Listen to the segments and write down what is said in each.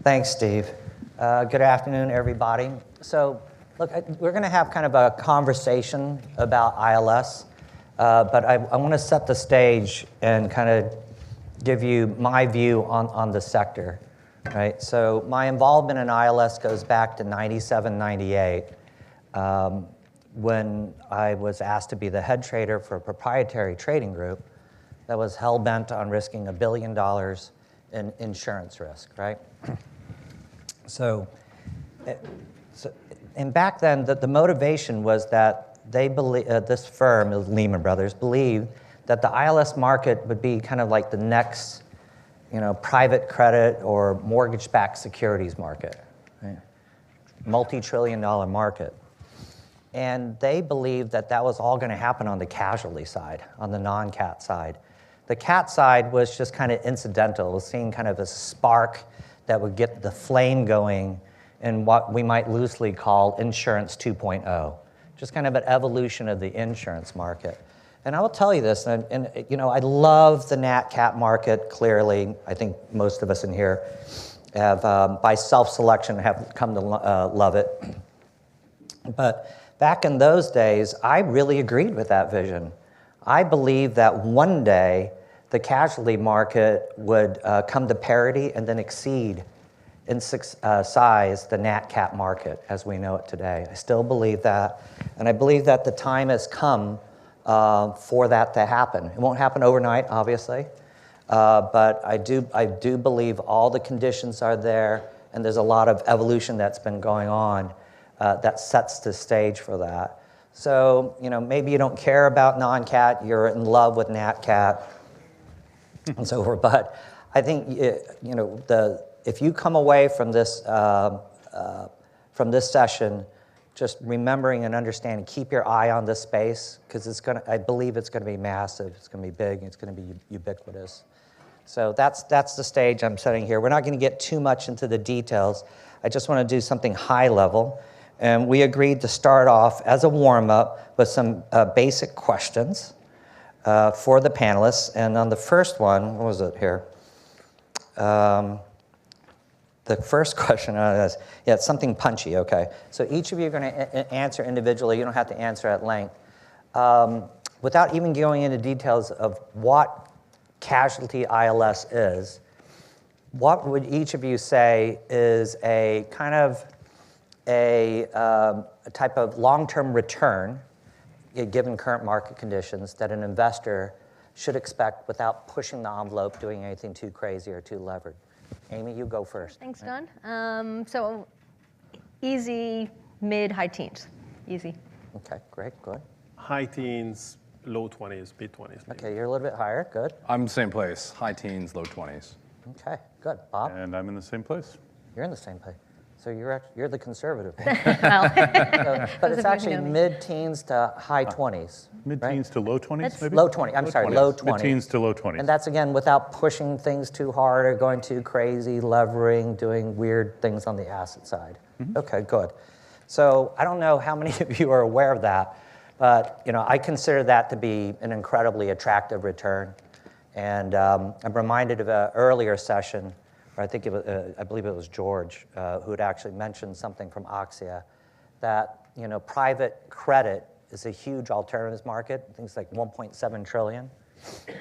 Thanks, Steve. Good afternoon, everybody. So, look, we're going to have kind of a conversation about ILS, but I want to set the stage and kind of give you my view on the sector, right? So my involvement in ILS goes back to 97, 98, when I was asked to be the head trader for a proprietary trading group that was hell-bent on risking $1 billion in insurance risk, right? And back then, the motivation was that they believe, this firm, Lehman Brothers, believed that the ILS market would be kind of like the next, private credit or mortgage-backed securities market, right? Multi-trillion-dollar market. And they believed that that was all going to happen on the casualty side, on the non-cat side. The cat side was just kind of incidental. It was seen kind of as a spark that would get the flame going in what we might loosely call insurance 2.0, just kind of an evolution of the insurance market. And I will tell you this, and I love the nat cat market, clearly. I think most of us in here have, by self-selection, have come to love it. But back in those days, I really agreed with that vision. I believe that one day the casualty market would come to parity and then exceed in size the nat cat market as we know it today. I still believe that, and I believe that the time has come for that to happen. It won't happen overnight, obviously, but I do believe all the conditions are there, and there's a lot of evolution that's been going on that sets the stage for that. So, maybe you don't care about non-cat, you're in love with nat cat, and so forth. But I think, if you come away from this session just remembering and understanding, keep your eye on this space, because I believe it's going to be massive, it's going to be big, it's going to be ubiquitous. So that's the stage I'm setting here. We're not going to get too much into the details. I just want to do something high level. And we agreed to start off as a warm-up with some basic questions for the panelists. And on the first one, what was it here? The first question is, it's something punchy, okay. So each of you are going to answer individually. You don't have to answer at length. Without even going into details of what casualty ILS is, what would each of you say is a kind of a type of long-term return, given current market conditions, that an investor should expect without pushing the envelope, doing anything too crazy or too levered? Amy, you go first. Thanks, Don. So easy, mid, high teens. Easy. Okay, great, good. High teens, low 20s, mid 20s. Okay, you're a little bit higher, good. I'm in the same place, high teens, low 20s. Okay, good. Bob? And I'm in the same place. You're in the same place. So you're the conservative. Well, but it's actually mid-teens to high 20s. Mid-teens to low 20s, maybe? Low 20s, I'm sorry, low 20s. Mid-teens to low 20s. And that's, again, without pushing things too hard or going too crazy, levering, doing weird things on the asset side. Mm-hmm. Okay, good. So I don't know how many of you are aware of that, but I consider that to be an incredibly attractive return. And I'm reminded of an earlier session, or I believe it was George, who had actually mentioned something from Oxia, that private credit is a huge alternatives market, things like 1.7 trillion.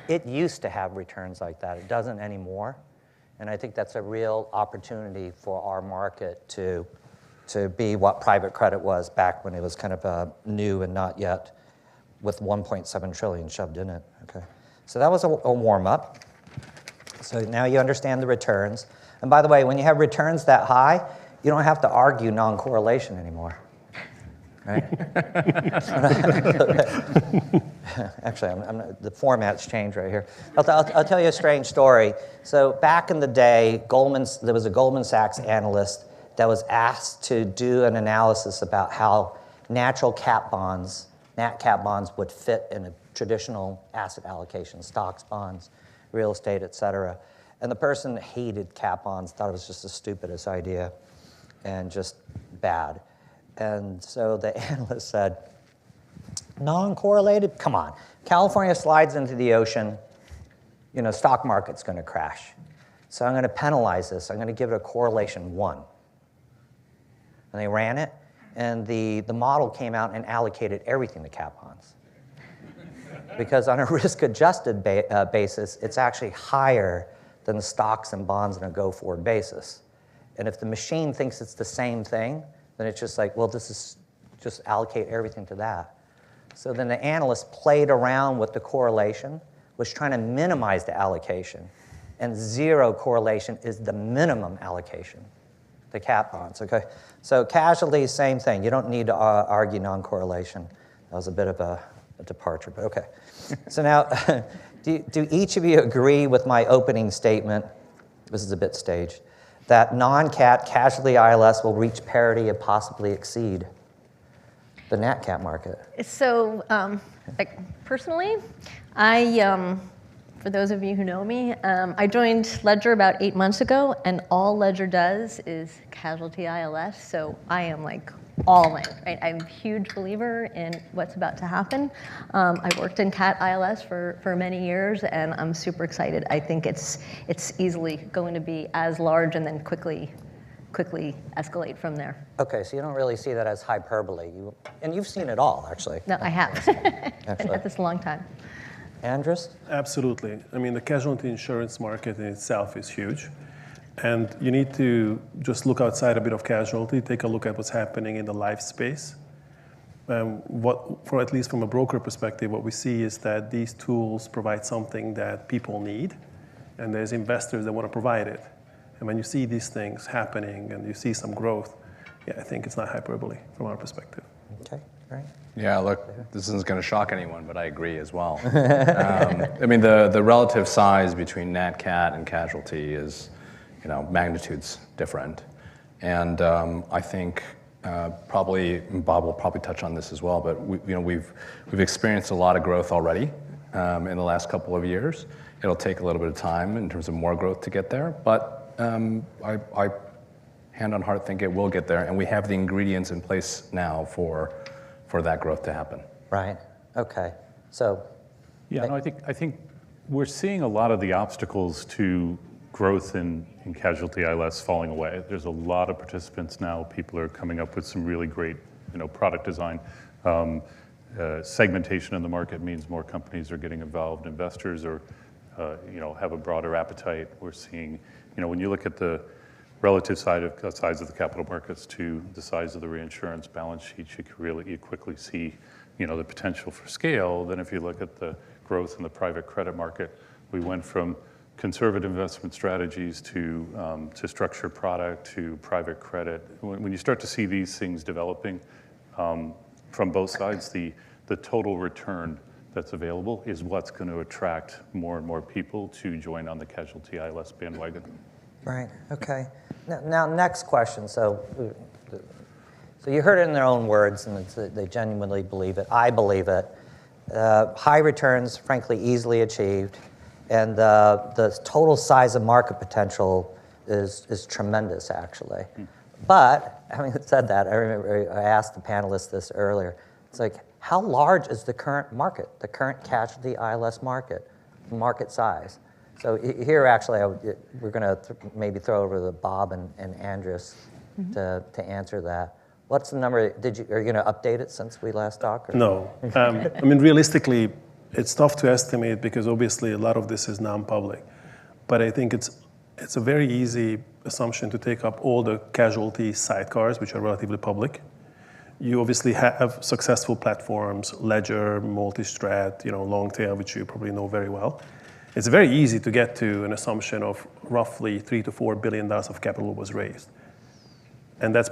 It used to have returns like that. It doesn't anymore. And I think that's a real opportunity for our market to be what private credit was back when it was kind of new and not yet, with 1.7 trillion shoved in it. Okay. So that was a warm-up. So now you understand the returns. And by the way, when you have returns that high, you don't have to argue non-correlation anymore, right? Actually, the format's changed right here. I'll tell you a strange story. So back in the day, there was a Goldman Sachs analyst that was asked to do an analysis about how natural cat bonds, nat cat bonds, would fit in a traditional asset allocation, stocks, bonds, real estate, et cetera. And the person hated cat bonds, thought it was just the stupidest idea and just bad. And so the analyst said, non-correlated? Come on. California slides into the ocean, stock market's going to crash. So I'm going to penalize this. I'm going to give it a correlation 1. And they ran it, and the model came out and allocated everything to cat bonds. Because on a risk-adjusted basis, it's actually higher than the stocks and bonds on a go-forward basis. And if the machine thinks it's the same thing, then it's just like, well, this is just allocate everything to that. So then the analyst played around with the correlation, was trying to minimize the allocation. And 0 correlation is the minimum allocation, the cat bonds, okay? So casualty, same thing. You don't need to argue non-correlation. That was a bit of a departure, but okay. So now, do each of you agree with my opening statement, this is a bit staged, that non-cat casualty ILS will reach parity and possibly exceed the nat cat market? So, like personally, for those of you who know me, I joined Ledger about 8 months ago, and all Ledger does is casualty ILS. So I am like all in. Right? I'm a huge believer in what's about to happen. I worked in cat ILS for many years, and I'm super excited. I think it's easily going to be as large and then quickly escalate from there. Okay, so you don't really see that as hyperbole. And you've seen it all, actually. No, I have. Been at this a long time. Andras? Absolutely. I mean, the casualty insurance market in itself is huge. And you need to just look outside a bit of casualty, take a look at what's happening in the life space. At least from a broker perspective, what we see is that these tools provide something that people need, and there's investors that want to provide it. And when you see these things happening and you see some growth, yeah, I think it's not hyperbole from our perspective. Okay, great. Yeah, look, this isn't going to shock anyone, but I agree as well. I mean, the relative size between nat cat and casualty is, magnitudes different. And I think probably, Bob will probably touch on this as well, but we've experienced a lot of growth already in the last couple of years. It'll take a little bit of time in terms of more growth to get there, but I hand on heart think it will get there, and we have the ingredients in place now for that growth to happen. Right. Okay. So. Yeah, no, I think we're seeing a lot of the obstacles to growth in casualty ILS falling away. There's a lot of participants now. People are coming up with some really great, product design. Segmentation in the market means more companies are getting involved. Investors are, have a broader appetite. We're seeing, when you look at the relative size of the capital markets to the size of the reinsurance balance sheet, you quickly see, the potential for scale. Then if you look at the growth in the private credit market, we went from conservative investment strategies to structured product to private credit. When you start to see these things developing from both sides, the total return that's available is what's going to attract more and more people to join on the casualty ILS bandwagon. Right, okay. Now next question. So you heard it in their own words, and they genuinely believe it. I believe it. High returns, frankly, easily achieved, and the total size of market potential is tremendous, actually. But having said that, I remember I asked the panelists this earlier. It's like, how large is the current market, the current casualty ILS market size? So here, actually, we're going to maybe throw over to Bob and Andras to answer that. What's the number? Are you going to update it since we last talked? Or? No. I mean, realistically, it's tough to estimate because obviously a lot of this is non-public. But I think it's a very easy assumption to take up all the casualty sidecars, which are relatively public. You obviously have successful platforms, Ledger, MultiStrat, Longtail, which you probably know very well. It's very easy to get to an assumption of roughly $3 to $4 billion of capital was raised. And that's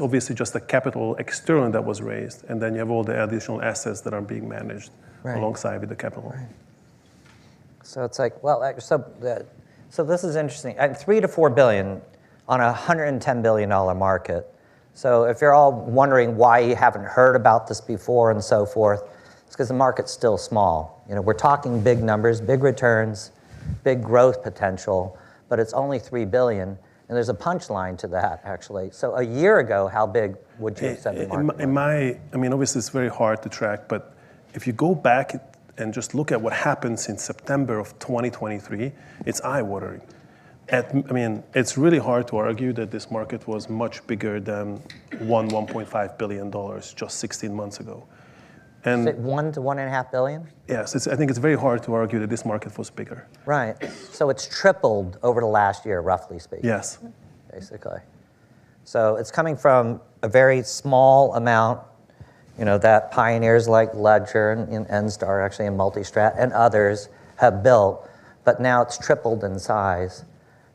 obviously just the capital external that was raised. And then you have all the additional assets that are being managed alongside with the capital. Right. So it's like, so this is interesting. $3 to $4 billion on a $110 billion market. So if you're all wondering why you haven't heard about this before and so forth, it's because the market's still small. We're talking big numbers, big returns, big growth potential, but it's only $3 billion, and there's a punchline to that, actually. So a year ago, how big would you have said the market was? I mean, obviously it's very hard to track, but if you go back and just look at what happened since September of 2023, it's eye-watering. I mean, it's really hard to argue that this market was much bigger than $1.5 billion just 16 months ago. Is it 1 to 1.5 billion? Yes, I think it's very hard to argue that this market was bigger. Right. So it's tripled over the last year, roughly speaking. Yes. Basically. So it's coming from a very small amount, that pioneers like Ledger and Enstar, actually, and MultiStrat and others have built, but now it's tripled in size.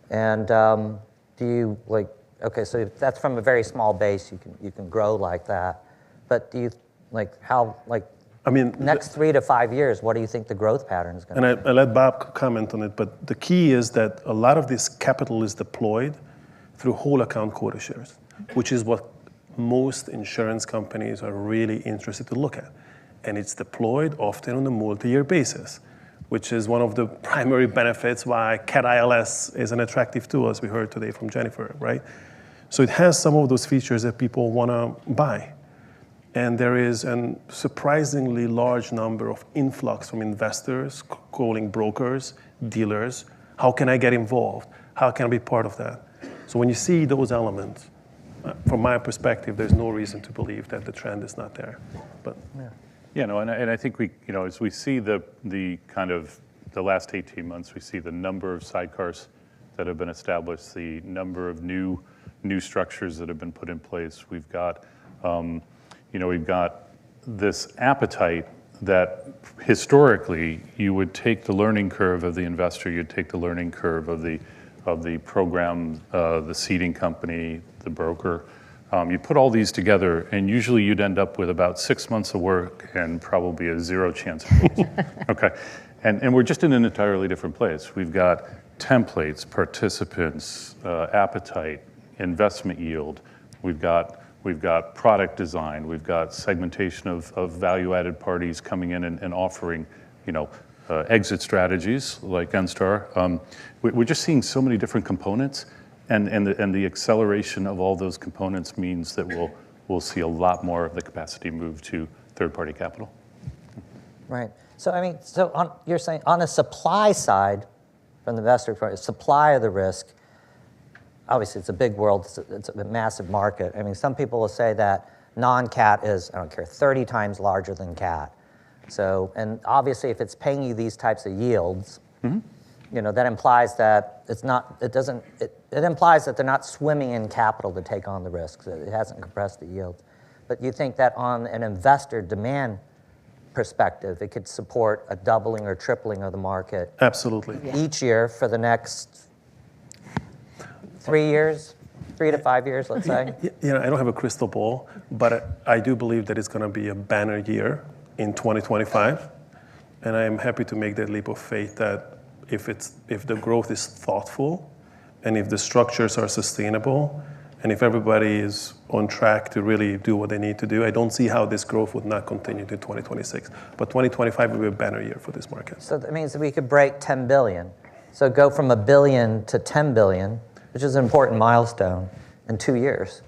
And okay, so that's from a very small base, you can grow like that. But do you, next 3 to 5 years, what do you think the growth pattern is going to be? And I let Bob comment on it, but the key is that a lot of this capital is deployed through whole account quota shares, which is what most insurance companies are really interested to look at. And it's deployed often on a multi-year basis, which is one of the primary benefits why Cat ILS is an attractive tool, as we heard today from Jennifer, right? So it has some of those features that people want to buy. And there is a surprisingly large number of influx from investors, calling brokers, dealers. How can I get involved? How can I be part of that? So when you see those elements, from my perspective, there's no reason to believe that the trend is not there. But Yeah, no, and I think we, as we see the kind of the last 18 months, we see the number of sidecars that have been established, the number of new structures that have been put in place. We've got, we've got this appetite that historically you would take the learning curve of the investor, you'd take the learning curve of the program, the seeding company, the broker. You put all these together, and usually you'd end up with about 6 months of work and probably a 0 chance of close. Okay, and we're just in an entirely different place. We've got templates, participants, appetite, investment yield. We've got product design. We've got segmentation of value-added parties coming in and offering, exit strategies like Enstar. We're just seeing so many different components. And the acceleration of all those components means that we'll see a lot more of the capacity move to third-party capital. Right. So you're saying on the supply side, from the investor part, supply of the risk. Obviously, it's a big world. It's a massive market. I mean, some people will say that non-cat is, I don't care, 30 times larger than cat. So, and obviously, if it's paying you these types of yields. Mm-hmm. That implies that it implies that they're not swimming in capital to take on the risks. It hasn't compressed the yields. But you think that on an investor demand perspective, it could support a doubling or tripling of the market? Absolutely. Each year for the next 3 years, 3 to 5 years, let's say? I don't have a crystal ball, but I do believe that it's going to be a banner year in 2025. And I am happy to make that leap of faith that if the growth is thoughtful, and if the structures are sustainable, and if everybody is on track to really do what they need to do, I don't see how this growth would not continue to 2026. But 2025 will be a banner year for this market. So that means that we could break 10 billion. So go from $1 billion to 10 billion, which is an important milestone, in 2 years.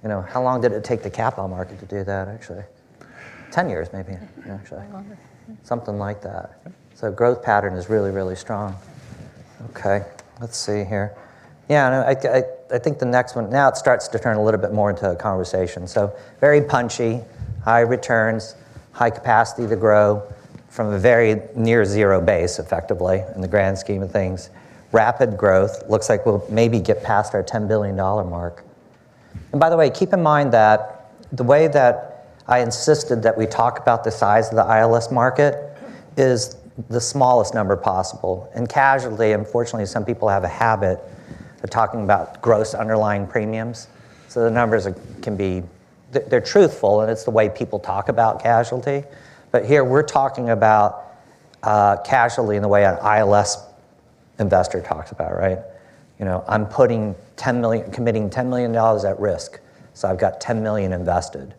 How long did it take the capital market to do that, actually? 10 years, maybe, actually. Something like that. So growth pattern is really, really strong. Okay, let's see here. Yeah, I think the next one, now it starts to turn a little bit more into a conversation. So very punchy, high returns, high capacity to grow from a very near zero base, effectively, in the grand scheme of things. Rapid growth, looks like we'll maybe get past our $10 billion mark. And by the way, keep in mind that the way that I insisted that we talk about the size of the ILS market is the smallest number possible. In casualty, unfortunately, some people have a habit of talking about gross underlying premiums. So the numbers they're truthful, and it's the way people talk about casualty. But here we're talking about casualty in the way an ILS investor talks about, right? I'm putting committing $10 million at risk, so I've got 10 million invested.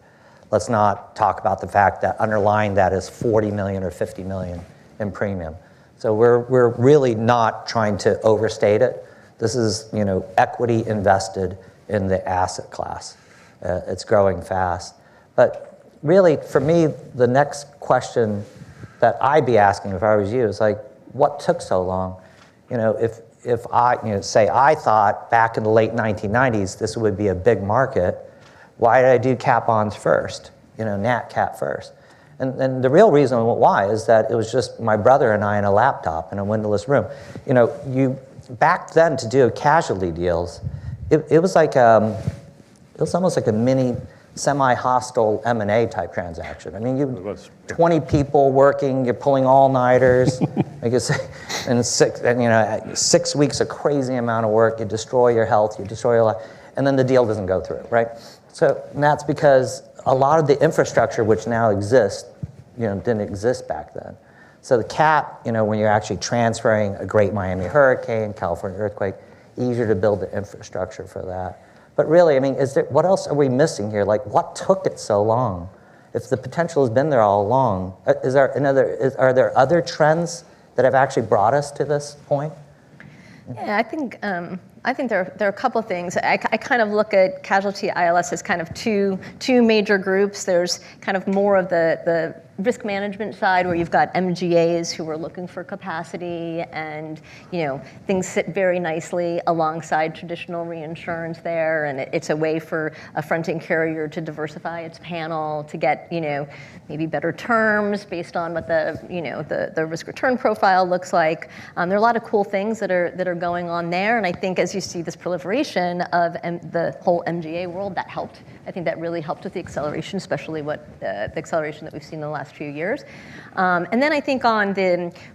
Let's not talk about the fact that underlying that is 40 million or 50 million in premium. So we're really not trying to overstate it. This is equity invested in the asset class. It's growing fast. But really, for me, the next question that I'd be asking if I was you is like, what took so long? You know, if I, you know, say I thought back in the late 1990s this would be a big market, why did I do cat bonds first? You know, NatCat first. And the real reason why is that it was just my brother and I in a laptop in a windowless room. You know, back then to do casualty deals, it was like it was almost like a mini semi-hostile M&A type transaction. I mean, 20 people working, you're pulling all-nighters, I guess, and 6 weeks of crazy amount of work. You destroy your health, you destroy your life, and then the deal doesn't go through, right? So and that's because a lot of the infrastructure which now exists, you know, didn't exist back then. So the cat, you know, when you're actually transferring a Great Miami hurricane, California earthquake, easier to build the infrastructure for that. But really, I mean, what else are we missing here? Like, what took it so long? If the potential has been there all along, are there other trends that have actually brought us to this point? Yeah, I think there are a couple of things. I kind of look at Casualty ILS as kind of two major groups. There's kind of more of the risk management side where you've got MGAs who are looking for capacity, and you know, things sit very nicely alongside traditional reinsurance there, and it's a way for a fronting carrier to diversify its panel to get, you know, maybe better terms based on what the risk return profile looks like. There are a lot of cool things that are going on there, and I think as you see this proliferation of the whole MGA world, that helped. I think that really helped with the acceleration, especially the acceleration that we've seen in the last few years. And then I think on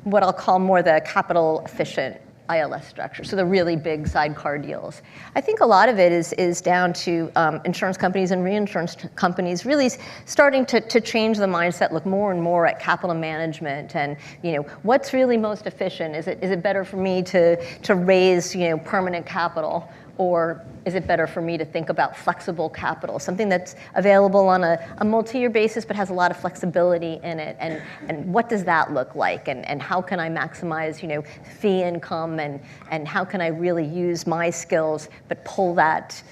what I'll call more the capital efficient ILS structure, so the really big sidecar deals. I think a lot of it is down to insurance companies and reinsurance companies really starting to change the mindset, look more and more at capital management and, you know, what's really most efficient? Is it better for me to raise, you know, permanent capital, or is it better for me to think about flexible capital, something that's available on a multi-year basis but has a lot of flexibility in it? And what does that look like? And how can I maximize, you know, fee income, and how can I really use my skills but pull that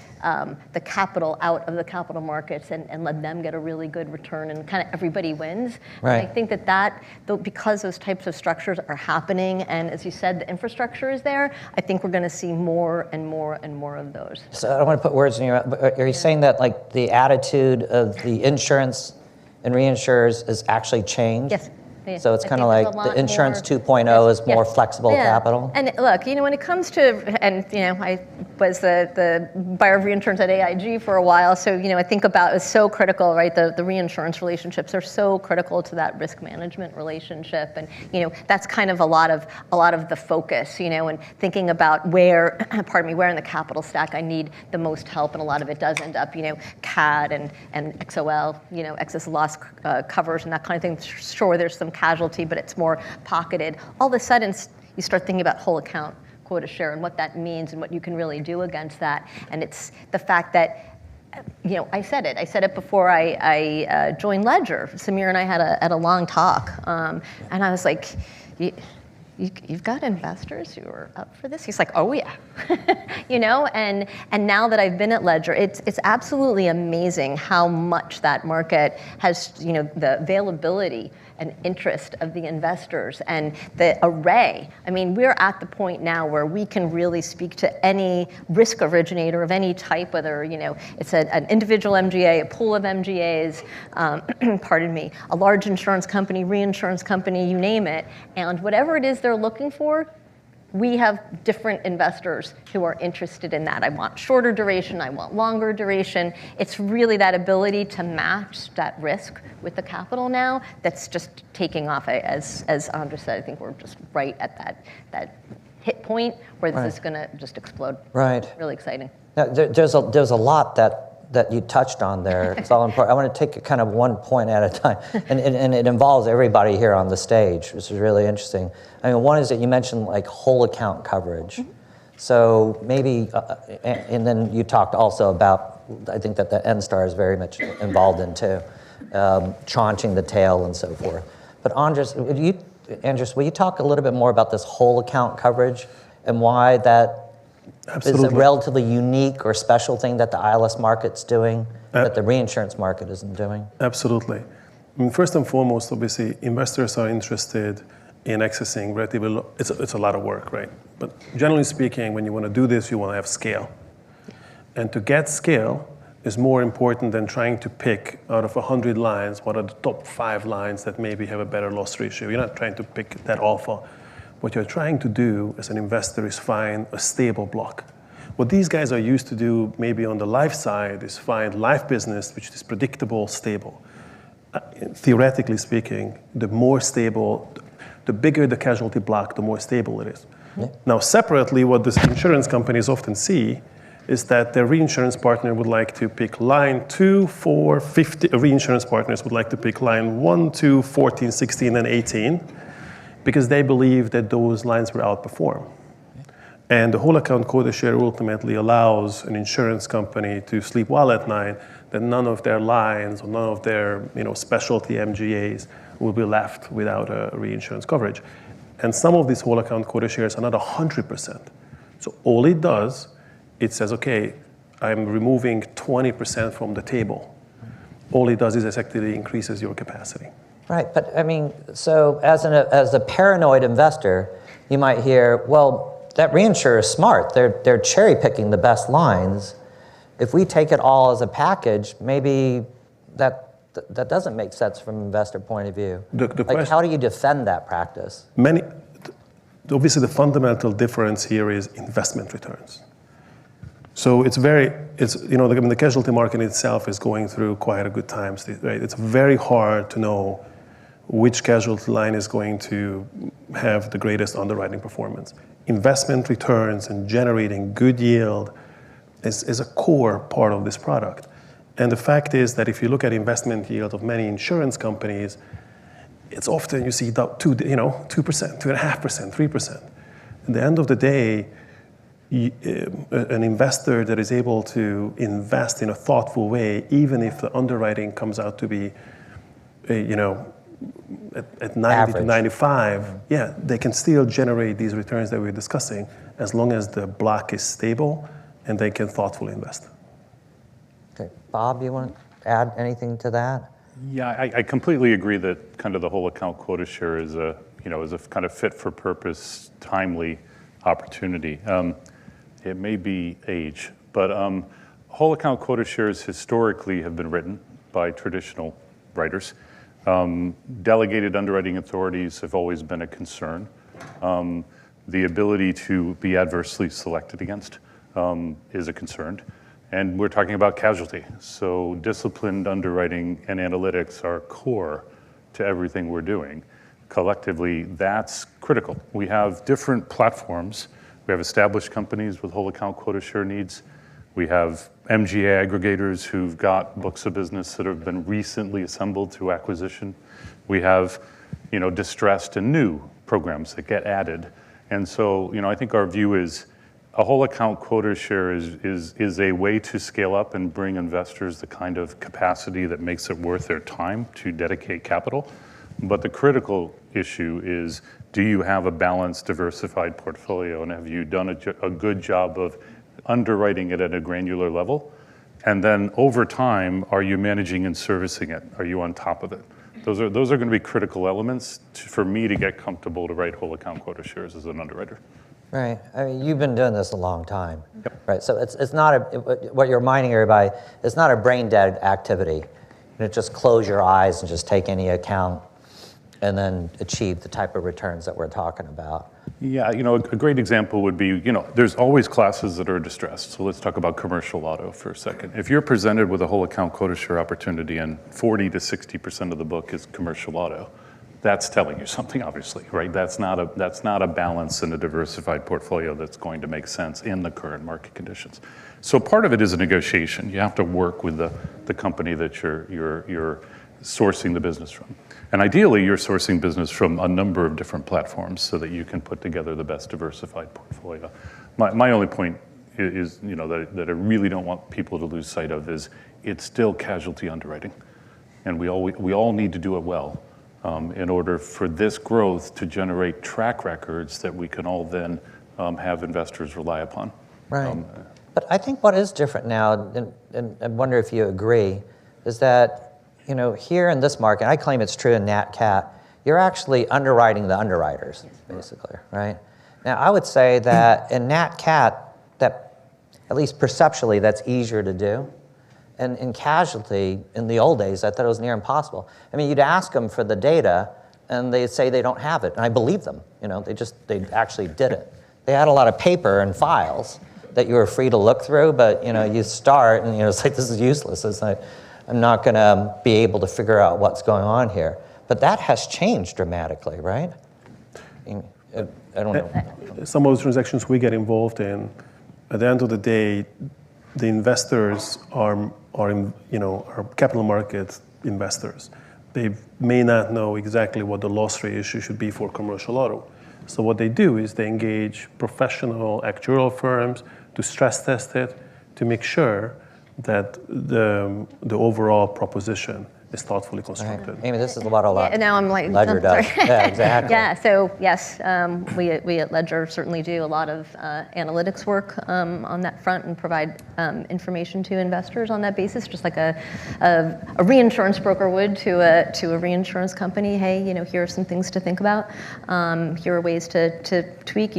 the capital out of the capital markets and let them get a really good return, and kind of everybody wins. Right. And I think that because those types of structures are happening, and as you said, the infrastructure is there, I think we're going to see more and more and more of those. So I don't want to put words in your mouth, but are you saying that like the attitude of the insurance and reinsurers has actually changed? Yes. Yeah. So it's I kind of think like the insurance 2.0 is more flexible capital? And look, you know, when it comes to, and you know, I was the buyer of reinsurance at AIG for a while, so you know, I think about it's so critical, right? The reinsurance relationships are so critical to that risk management relationship, and you know, that's kind of a lot of the focus, you know, and thinking about where in the capital stack I need the most help, and a lot of it does end up, you know, CAD and XOL, you know, excess loss covers and that kind of thing. Sure, there's some casualty, but it's more pocketed. All of a sudden, you start thinking about whole account quota share and what that means and what you can really do against that. And it's the fact that, you know, I said it before I joined Ledger. Samir and I had a long talk, and I was like, You've got investors who are up for this? He's like, oh yeah, you know, and now that I've been at Ledger, it's absolutely amazing how much that market has, you know, the availability and interest of the investors and the array. I mean, we're at the point now where we can really speak to any risk originator of any type, whether, you know, it's an individual MGA, a pool of MGAs, pardon me, a large insurance company, reinsurance company, you name it, and whatever it is they're looking for, we have different investors who are interested in that. I want shorter duration, I want longer duration. It's really that ability to match that risk with the capital now that's just taking off. As Andras said, I think we're just right at that hit point where this is going to just explode. Right. Really exciting. Now, there's a lot that you touched on there. It's all important. I want to take it kind of one point at a time, and it involves everybody here on the stage, which is really interesting. I mean, one is that you mentioned like whole account coverage. Mm-hmm. So maybe, and then you talked also about, I think that the Enstar is very much involved in too, tranching the tail and so forth. But Andras, will you talk a little bit more about this whole account coverage and why that Absolutely. is a relatively unique or special thing that the ILS market's doing that the reinsurance market isn't doing? Absolutely. I mean, first and foremost, obviously, investors are interested in accessing relatively low. It's a lot of work, right? But generally speaking, when you want to do this, you want to have scale. And to get scale is more important than trying to pick out of 100 lines what are the top 5 lines that maybe have a better loss ratio. You're not trying to pick that alpha. What you're trying to do as an investor is find a stable block. What these guys are used to do maybe on the life side is find life business which is predictable, stable. Theoretically speaking, the more stable, the bigger the casualty block, the more stable it is. Yeah. Now, separately, what the insurance companies often see is that their reinsurance partner would like to pick line 2, 4, 50, reinsurance partners would like to pick line 1, 2, 14, 16, and 18, because they believe that those lines will outperform. And the whole account quota share ultimately allows an insurance company to sleep well at night, that none of their lines or none of their specialty MGAs will be left without a reinsurance coverage. And some of these whole account quota shares are not 100%. So all it does, it says, okay, I'm removing 20% from the table. All it does is effectively increases your capacity. Right, but I mean, so as a paranoid investor, you might hear, well, that reinsurer is smart. They're cherry picking the best lines. If we take it all as a package, maybe that doesn't make sense from an investor point of view. How do you defend that practice? Obviously, the fundamental difference here is investment returns. So the casualty market itself is going through quite a good times, right? It's very hard to know which casualty line is going to have the greatest underwriting performance. Investment returns and generating good yield is a core part of this product. And the fact is that if you look at investment yield of many insurance companies, it's often you see 2%, 2.5%, 3%. At the end of the day, an investor that is able to invest in a thoughtful way, even if the underwriting comes out to be, at 90 Average. to 95, yeah, they can still generate these returns that we're discussing as long as the block is stable and they can thoughtfully invest. Okay, Bob, you want to add anything to that? Yeah, I completely agree that kind of the whole account quota share is a kind of fit for purpose, timely opportunity. It may be age, but whole account quota shares historically have been written by traditional writers. Delegated underwriting authorities have always been a concern. The ability to be adversely selected against is a concern. And we're talking about casualty. So disciplined underwriting and analytics are core to everything we're doing. Collectively, that's critical. We have different platforms. We have established companies with whole account quota share needs. We have MGA aggregators who've got books of business that have been recently assembled through acquisition. We have, distressed and new programs that get added. And so, I think our view is a whole account quota share is a way to scale up and bring investors the kind of capacity that makes it worth their time to dedicate capital. But the critical issue is, do you have a balanced, diversified portfolio, and have you done a good job of underwriting it at a granular level? And then over time, are you managing and servicing it? Are you on top of it? Those are going to be critical elements for me to get comfortable to write whole account quota shares as an underwriter. Right. I mean, you've been doing this a long time. Yep. Right. So it's not what you're reminding everybody, it's not a brain dead activity. Just close your eyes and just take any account and then achieve the type of returns that we're talking about. Yeah, a great example would be, there's always classes that are distressed. So let's talk about commercial auto for a second. If you're presented with a whole account quota share opportunity and 40 to 60% of the book is commercial auto, that's telling you something, obviously, right? That's not a balance in a diversified portfolio that's going to make sense in the current market conditions. So part of it is a negotiation. You have to work with the company that you're sourcing the business from. And ideally, you're sourcing business from a number of different platforms so that you can put together the best diversified portfolio. My only point is, that I really don't want people to lose sight of is it's still casualty underwriting. And we all need to do it well in order for this growth to generate track records that we can all then have investors rely upon. Right. But I think what is different now, and I wonder if you agree, is that here in this market, I claim it's true in NatCat, you're actually underwriting the underwriters, basically, right? Now, I would say that in NatCat, that at least perceptually, that's easier to do. And in casualty, in the old days, I thought it was near impossible. I mean, you'd ask them for the data, and they'd say they don't have it, and I believe them. They actually did it. They had a lot of paper and files that you were free to look through, but you start, and it's like, this is useless. It's like, I'm not going to be able to figure out what's going on here. But that has changed dramatically, right? I don't know. Some of those transactions we get involved in, at the end of the day, the investors are capital market investors. They may not know exactly what the loss ratio should be for commercial auto. So what they do is they engage professional actuarial firms to stress test it, to make sure that the overall proposition is thoughtfully constructed. Right. Amy, this is what a lot. And now I'm like, Ledger does. Yeah, exactly. Yeah. So yes, we at Ledger certainly do a lot of analytics work on that front and provide information to investors on that basis, just like a reinsurance broker would to a reinsurance company. Hey, here are some things to think about. Here are ways to tweak.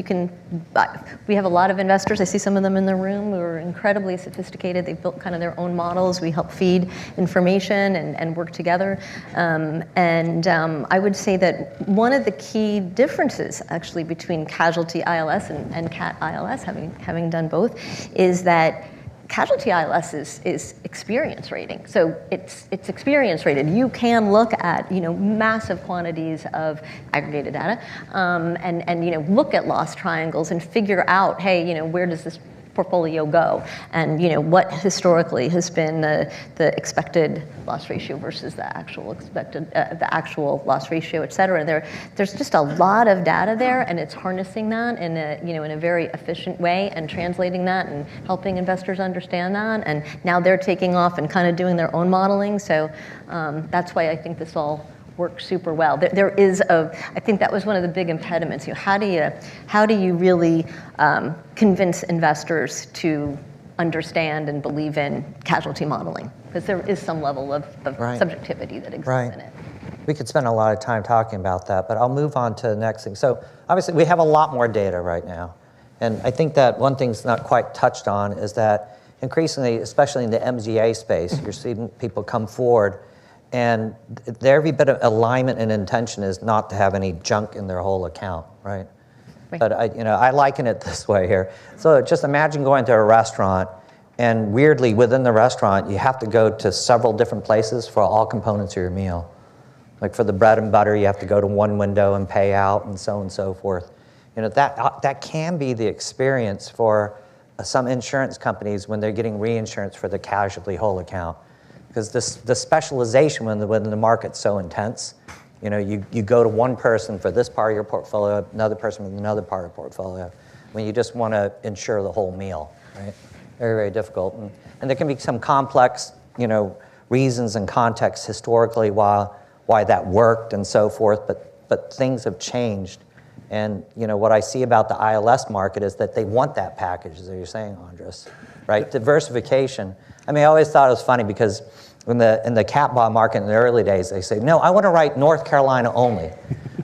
We have a lot of investors. I see some of them in the room who are incredibly sophisticated. They've built kind of their own models. We help feed information and work together. I would say that one of the key differences actually between Casualty ILS and Cat ILS, having done both, is that Casualty ILS is experience rating. So it's experience rated. You can look at massive quantities of aggregated data and look at loss triangles and figure out, hey, where does this portfolio go, and what historically has been the expected loss ratio versus the actual loss ratio, et cetera. There's just a lot of data there, and it's harnessing that in a very efficient way and translating that and helping investors understand that. And now they're taking off and kind of doing their own modeling. So that's why I think this all works super well. There is I think that was one of the big impediments. How do you really convince investors to understand and believe in casualty modeling? Because there is some level of Right. subjectivity that exists in it. We could spend a lot of time talking about that, but I'll move on to the next thing. So obviously we have a lot more data right now. And I think that one thing's not quite touched on is that increasingly, especially in the MGA space, you're seeing people come forward, and every bit of alignment and intention is not to have any junk in their whole account, right? But I liken it this way here. So just imagine going to a restaurant, and weirdly within the restaurant, you have to go to several different places for all components of your meal. Like for the bread and butter, you have to go to one window and pay out, and so on and so forth. That can be the experience for some insurance companies when they're getting reinsurance for the casualty whole account. Because the specialization when the market's so intense, you go to one person for this part of your portfolio, another person for another part of the portfolio, when you just want to insure the whole meal, right? Very, very difficult. And there can be some complex, reasons and context historically why that worked and so forth, but things have changed. And what I see about the ILS market is that they want that package, as you're saying, Andras, right? Diversification. I always thought it was funny because in the cat bond market in the early days, they say, no, I want to write North Carolina only.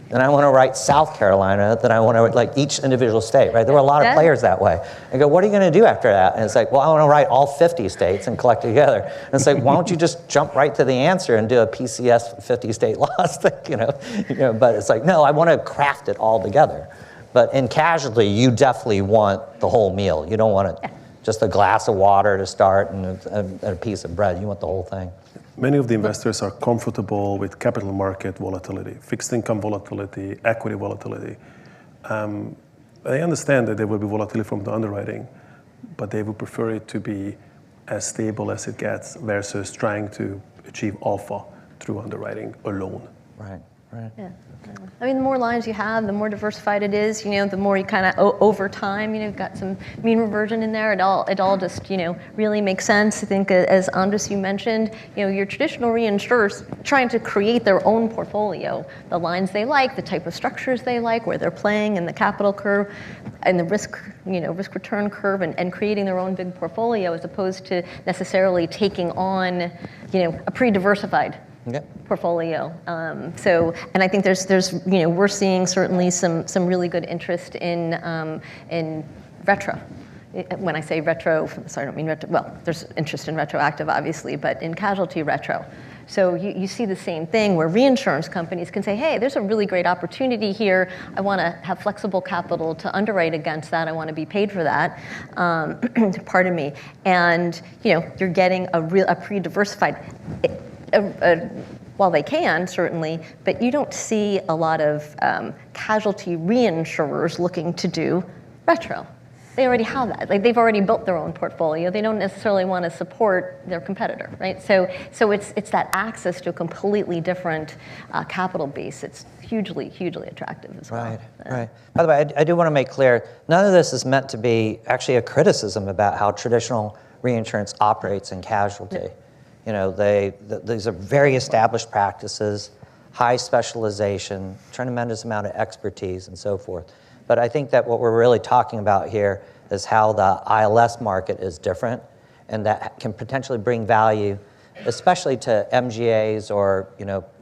Then I want to write South Carolina. Then I want to write each individual state, right? There were a lot of players that way. I go, what are you going to do after that? And it's like, well, I want to write all 50 states and collect it together. And it's like, why don't you just jump right to the answer and do a PCS 50-state loss thing, But it's like, no, I want to craft it all together. But in casualty, you definitely want the whole meal. You don't want just a glass of water to start and a piece of bread. You want the whole thing. Many of the investors are comfortable with capital market volatility, fixed income volatility, equity volatility. They understand that there will be volatility from the underwriting, but they would prefer it to be as stable as it gets versus trying to achieve alpha through underwriting alone. Right. Yeah. The more lines you have, the more diversified it is. The more you kind of over time, you've got some mean reversion in there. It all just really makes sense. I think as Andras, you mentioned, your traditional reinsurers trying to create their own portfolio, the lines they like, the type of structures they like, where they're playing in the capital curve, and the risk return curve, and creating their own big portfolio as opposed to necessarily taking on a pre-diversified portfolio. And I think there's we're seeing certainly some really good interest in retro. When I say retro, sorry, I don't mean retro. Well, there's interest in retroactive, obviously, but in casualty retro. So you see the same thing where reinsurance companies can say, hey, there's a really great opportunity here. I want to have flexible capital to underwrite against that. I want to be paid for that. Pardon me. And you're getting a pre-diversified. Well, they can, certainly, but you don't see a lot of casualty reinsurers looking to do retro. They already have that. Like, they've already built their own portfolio. They don't necessarily want to support their competitor, right? So it's that access to a completely different capital base. It's hugely, hugely attractive as well. Right. By the way, I do want to make clear, none of this is meant to be actually a criticism about how traditional reinsurance operates in casualty. These are very established practices, high specialization, tremendous amount of expertise, and so forth. But I think that what we're really talking about here is how the ILS market is different, and that can potentially bring value, especially to MGAs or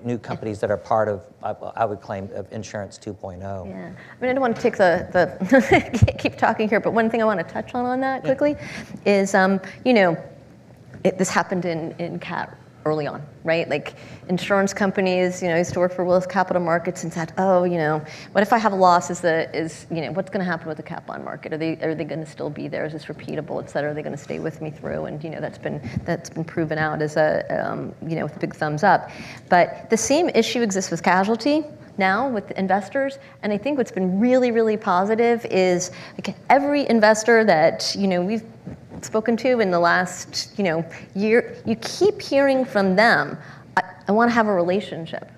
new companies that are part of, I would claim, of Insurance 2.0. Yeah, I don't want to take the keep talking here, but one thing I want to touch on that quickly is this happened in CAT early on, right? Like, insurance companies, I used to work for Willis Capital Markets and said, what if I have a loss? What's going to happen with the cat bond market? Are they going to still be there? Is this repeatable, et cetera? Are they going to stay with me through? And that's been proven out as with a big thumbs up. But the same issue exists with casualty now with investors, and I think what's been really, really positive is like every investor that we've spoken to in the last year, you keep hearing from them, I want to have a relationship.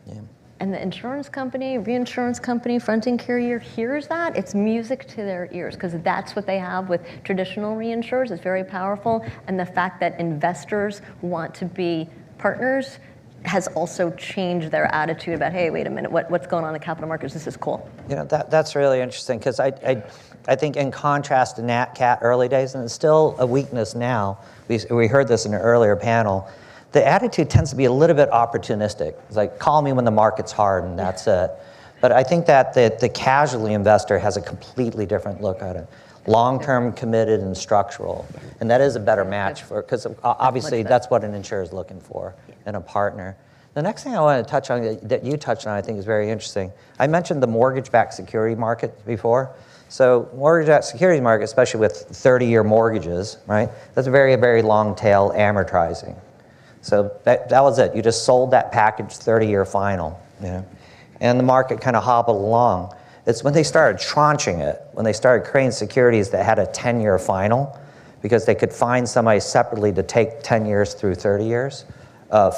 Yeah. And the insurance company, reinsurance company, fronting carrier hears that, it's music to their ears, because that's what they have with traditional reinsurers. It's very powerful, and the fact that investors want to be partners has also changed their attitude about, hey, wait a minute, what's going on in the capital markets? This is cool. That's really interesting, because I think in contrast to NatCat early days, and it's still a weakness now, we heard this in an earlier panel, the attitude tends to be a little bit opportunistic. It's like, call me when the market's hard, and that's it. But I think that the casualty investor has a completely different look at it. Long-term, committed, and structural. And that is a better match for, because obviously that's what an insurer is looking for in a partner. The next thing I want to touch on that you touched on, I think, is very interesting. I mentioned the mortgage-backed security market before. So mortgage-backed security market, especially with 30-year mortgages, right? That's a very, very long tail amortizing. So that was it. You just sold that package 30-year final, and the market kind of hobbled along. It's when they started tranching it, when they started creating securities that had a 10-year final, because they could find somebody separately to take 10 years through 30 years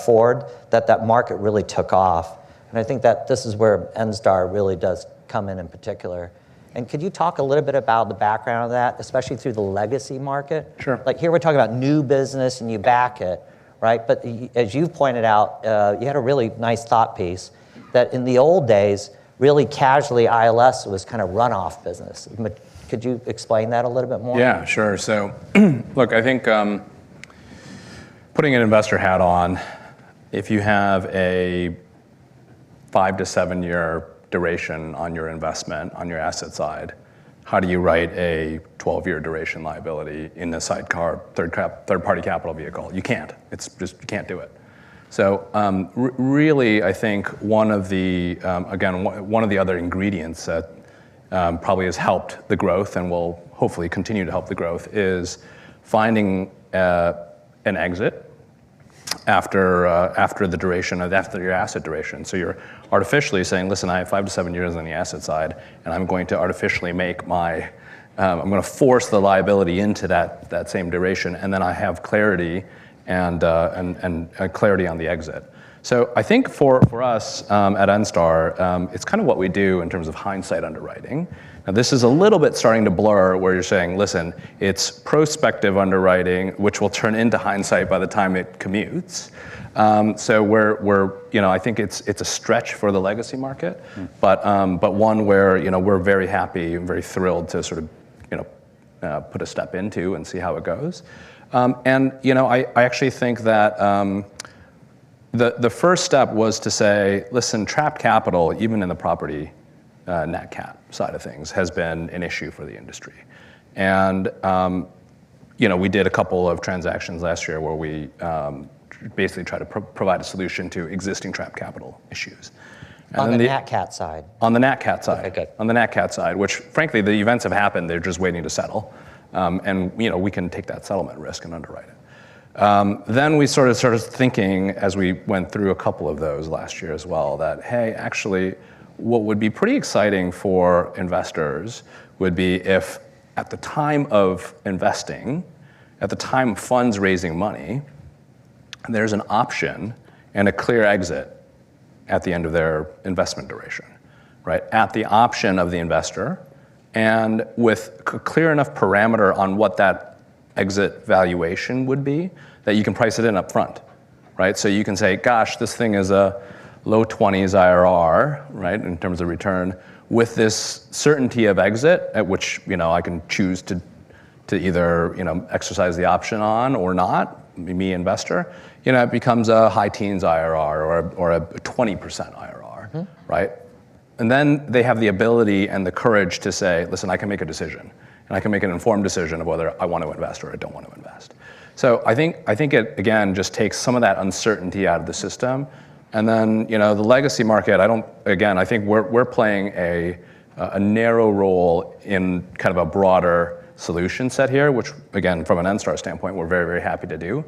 forward, that market really took off. And I think that this is where Enstar really does come in particular. And could you talk a little bit about the background of that, especially through the legacy market? Sure. Like here we're talking about new business and you back it, right? But as you've pointed out, you had a really nice thought piece that in the old days, really casually ILS was kind of runoff business. Could you explain that a little bit more? Yeah, sure. So look, I think putting an investor hat on, if you have a 5 to 7 year duration on your investment, on your asset side, how do you write a 12-year duration liability in the sidecar third-party capital vehicle? You can't. It's just, you can't do it. So really, I think one of the, one of the other ingredients that probably has helped the growth and will hopefully continue to help the growth is finding an exit after the duration of after your asset duration. So you're artificially saying, listen, I have 5 to 7 years on the asset side, and I'm going to artificially make my, I'm going to force the liability into that same duration, and then I have clarity and clarity on the exit. So I think for us at Enstar, it's kind of what we do in terms of hindsight underwriting. Now this is a little bit starting to blur where you're saying, listen, it's prospective underwriting, which will turn into hindsight by the time it commutes. So we're I think it's a stretch for the legacy market, but one where we're very happy and very thrilled to sort of put a step into and see how it goes. I actually think that the first step was to say, listen, trapped capital, even in the property NatCat side of things, has been an issue for the industry. And we did a couple of transactions last year where we basically tried to provide a solution to existing trapped capital issues. And on the NatCat side? On the NatCat side. Okay, good. On the NatCat side, which frankly, the events have happened, they're just waiting to settle. And we can take that settlement risk and underwrite it. Then we started thinking, as we went through a couple of those last year as well, that, hey, actually, what would be pretty exciting for investors would be if at the time of investing, at the time of funds raising money, there's an option and a clear exit at the end of their investment duration, right? At the option of the investor, and with a clear enough parameter on what that exit valuation would be that you can price it in up front, right? So you can say, gosh, this thing is a low 20s IRR, right, in terms of return, with this certainty of exit at which I can choose to either exercise the option on or not, me investor, it becomes a high teens IRR or a 20% IRR, right? And then they have the ability and the courage to say, listen, I can make a decision, and I can make an informed decision of whether I want to invest or I don't want to invest. So I think it, again, just takes some of that uncertainty out of the system. And then, the legacy market, I think we're playing a narrow role in kind of a broader solution set here, which, again, from an Enstar standpoint, we're very, very happy to do.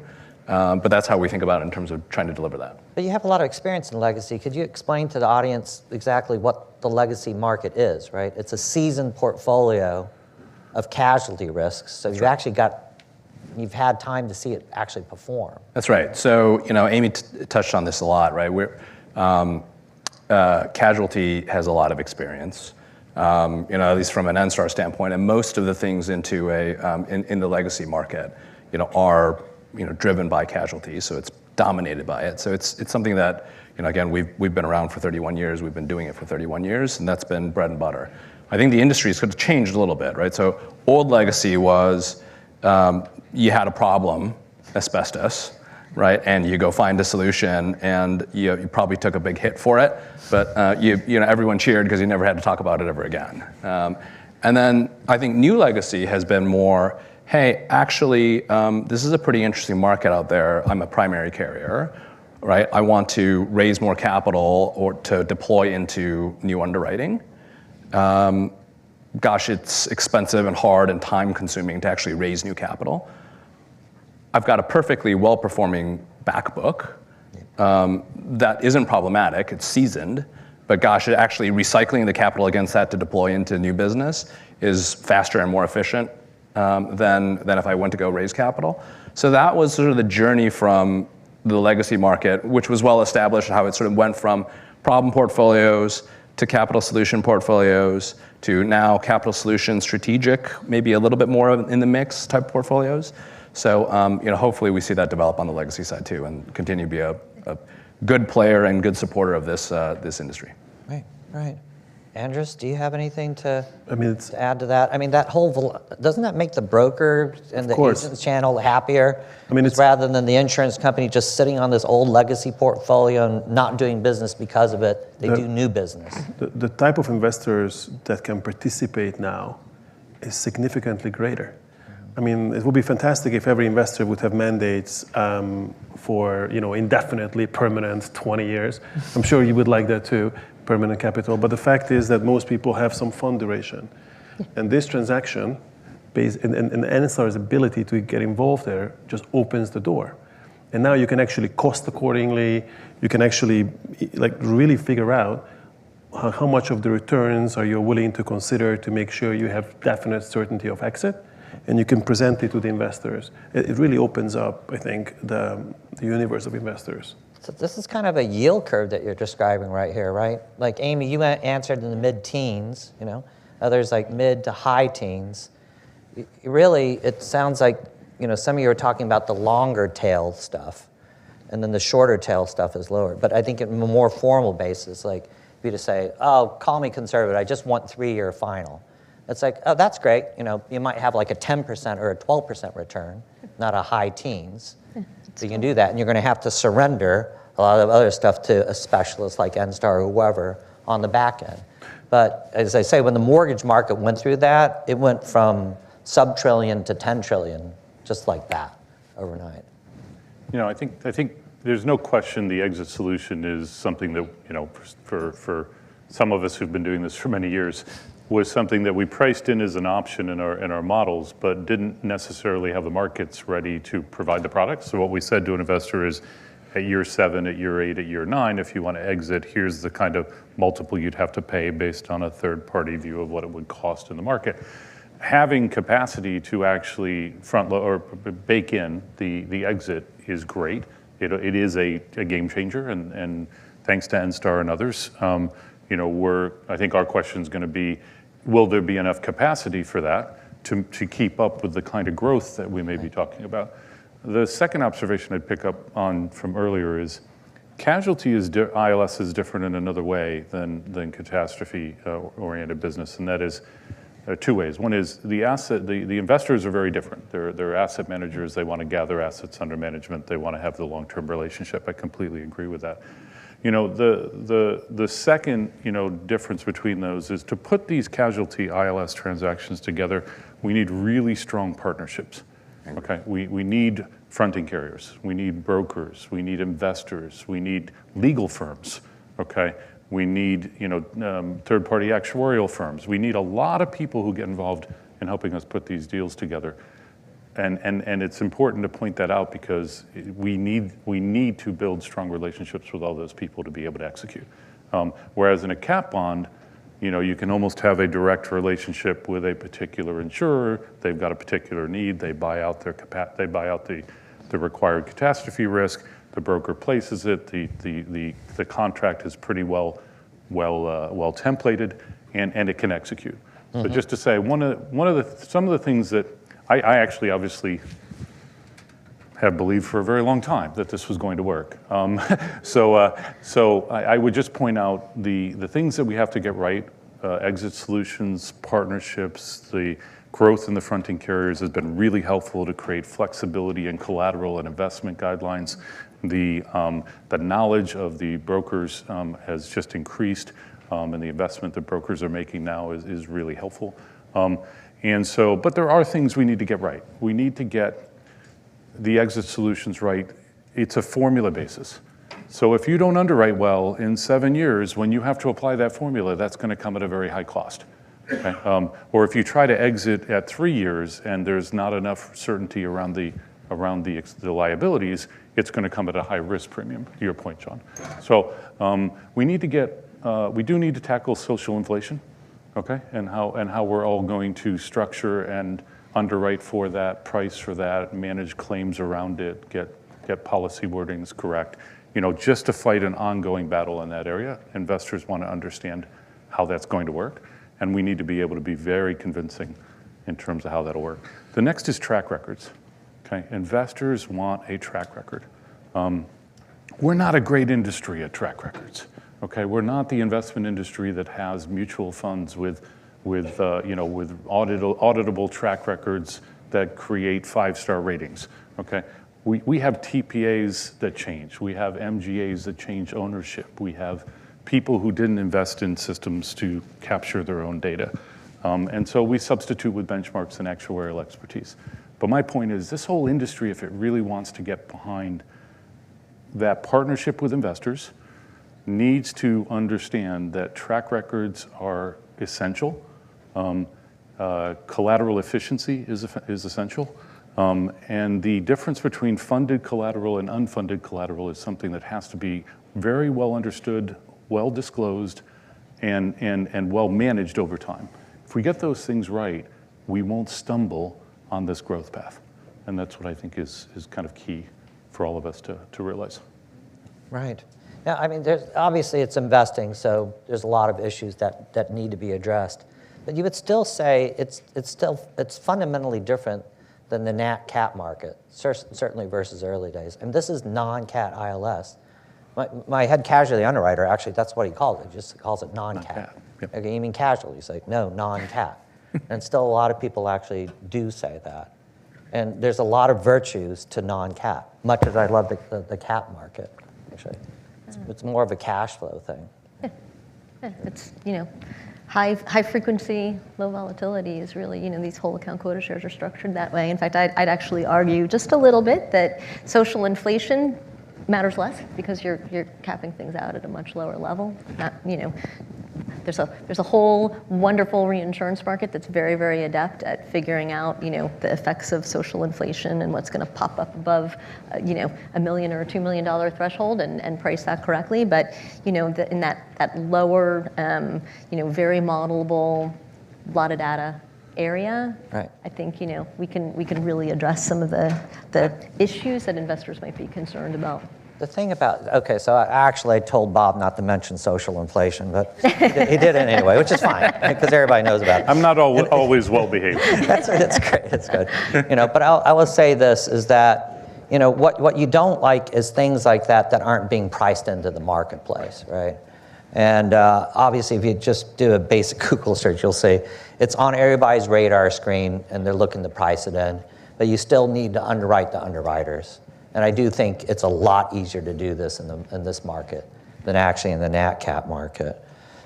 But that's how we think about it in terms of trying to deliver that. But you have a lot of experience in legacy. Could you explain to the audience exactly what the legacy market is, right? It's a seasoned portfolio of casualty risks. So you've had time to see it actually perform. That's right. So, Amy touched on this a lot, right? Casualty has a lot of experience, at least from an Enstar standpoint, and most of the things in the legacy market, are driven by casualty, so it's dominated by it. So it's something that, again, we've been around for 31 years, we've been doing it for 31 years, and that's been bread and butter. I think the industry's sort of changed a little bit, right? So old legacy was, you had a problem, asbestos, right? And you go find a solution, and you probably took a big hit for it, but everyone cheered because you never had to talk about it ever again. And then I think new legacy has been more, hey, actually, this is a pretty interesting market out there. I'm a primary carrier, right? I want to raise more capital or to deploy into new underwriting. Gosh, it's expensive and hard and time consuming to actually raise new capital. I've got a perfectly well-performing back book that isn't problematic, it's seasoned, but gosh, actually recycling the capital against that to deploy into new business is faster and more efficient than if I went to go raise capital. So that was sort of the journey from the legacy market, which was well established, how it sort of went from problem portfolios to capital solution portfolios to now capital solution strategic, maybe a little bit more in the mix type portfolios. So hopefully we see that develop on the legacy side too, and continue to be a good player and good supporter of this industry. Right. Andras, do you have anything to add to that? I mean, doesn't that make the broker and the agent channel happier? Rather than the insurance company just sitting on this old legacy portfolio and not doing business because of it, they do new business. The type of investors that can participate now is significantly greater. It would be fantastic if every investor would have mandates for indefinitely permanent 20 years. I'm sure you would like that too, permanent capital. But the fact is that most people have some fund duration. And this transaction, and Enstar's ability to get involved there, just opens the door. And now you can actually cost accordingly. You can actually really figure out how much of the returns are you willing to consider to make sure you have definite certainty of exit. And you can present it to the investors. It really opens up, I think, the universe of investors. So this is kind of a yield curve that you're describing right here, right? Like Amy, you answered in the mid-teens, others like mid to high teens. Really, it sounds like, some of you are talking about the longer tail stuff, and then the shorter tail stuff is lower. But I think on a more formal basis, like if you to say, oh, call me conservative, I just want 3-year final. It's like, oh, that's great. You might have like a 10% or a 12% return, not a high teens. So you can do that, and you're going to have to surrender a lot of other stuff to a specialist like Enstar or whoever on the back end. But as I say, when the mortgage market went through that, it went from sub-trillion to 10 trillion, just like that, overnight. I think there's no question the exit solution is something that, for some of us who've been doing this for many years, was something that we priced in as an option in our models, but didn't necessarily have the markets ready to provide the product. So what we said to an investor is, at year 7, at year 8, at year 9, if you want to exit, here's the kind of multiple you'd have to pay based on a third-party view of what it would cost in the market. Having capacity to actually front-load or bake in the exit is great. It is a game changer, and thanks to Enstar and others, I think our question is going to be, will there be enough capacity for that to keep up with the kind of growth that we may be talking about? The second observation I'd pick up on from earlier is casualty ILS is different in another way than catastrophe-oriented business, and that is two ways. One is the investors are very different. They're asset managers. They want to gather assets under management. They want to have the long-term relationship. I completely agree with that. The second difference between those is to put these casualty ILS transactions together, we need really strong partnerships. Okay, we need fronting carriers, we need brokers, we need investors, we need legal firms. Okay, we need third-party actuarial firms. We need a lot of people who get involved in helping us put these deals together. And it's important to point that out because we need to build strong relationships with all those people to be able to execute. Whereas in a cat bond, you can almost have a direct relationship with a particular insurer. They've got a particular need. They buy out the required catastrophe risk. The broker places it. The contract is pretty well templated, and it can execute. Mm-hmm. But just to say, some of the things that I actually obviously have believed for a very long time that this was going to work. So I would just point out the things that we have to get right, exit solutions, partnerships, the growth in the fronting carriers has been really helpful to create flexibility in collateral and investment guidelines. The knowledge of the brokers has just increased, and the investment that brokers are making now is really helpful. But there are things we need to get right. We need to get the exit solutions right. It's a formula basis. So if you don't underwrite well in 7 years, when you have to apply that formula, that's going to come at a very high cost. Okay? Or if you try to exit at 3 years and there's not enough certainty around the liabilities, it's going to come at a high risk premium, to your point, John. So we do need to tackle social inflation, okay, and how we're all going to structure and underwrite for that, price for that, manage claims around it, get policy wordings correct, just to fight an ongoing battle in that area. Investors want to understand how that's going to work, and we need to be able to be very convincing in terms of how that'll work. The next is track records. Okay, investors want a track record. We're not a great industry at track records. Okay, we're not the investment industry that has mutual funds with auditable track records that create 5-star ratings. Okay, we have TPAs that change. We have MGAs that change ownership. We have people who didn't invest in systems to capture their own data, and so we substitute with benchmarks and actuarial expertise. But my point is, this whole industry, if it really wants to get behind that partnership with investors, needs to understand that track records are essential. Collateral efficiency is essential. And the difference between funded collateral and unfunded collateral is something that has to be very well understood, well disclosed, and well managed over time. If we get those things right, we won't stumble on this growth path. And that's what I think is kind of key for all of us to realize. Right. Yeah, I mean, obviously it's investing, so there's a lot of issues that need to be addressed. But you would still say it's fundamentally different than the NatCat market, certainly versus early days. And this is non-cat ILS. My head casualty underwriter, actually, that's what he calls it. He just calls it non-cat. Yep. Okay, you mean casualty? He's like, no, non-cat. And still a lot of people actually do say that. And there's a lot of virtues to non-cat, much as I love the cat market. actually. It's more of a cash flow thing. Yeah, it's, high frequency, low volatility is really, these whole account quota shares are structured that way. In fact, I'd actually argue just a little bit that social inflation matters less because you're capping things out at a much lower level. Not, there's a whole wonderful reinsurance market that's very, very adept at figuring out, the effects of social inflation and what's going to pop up above, $1 million or $2 million threshold and price that correctly. But, in that lower, very modelable, lot of data area, right. I think, we can really address some of the issues that investors might be concerned about. The thing about, okay, so I told Bob not to mention social inflation, but he did it anyway, which is fine, because everybody knows about it. I'm not always well-behaved. That's great, that's good. But I will say this, is that, what you don't like is things like that aren't being priced into the marketplace, right? And obviously, if you just do a basic Google search, you'll see it's on everybody's radar screen, and they're looking to price it in, but you still need to underwrite the underwriters. And I do think it's a lot easier to do this in this market than actually in the NatCat market.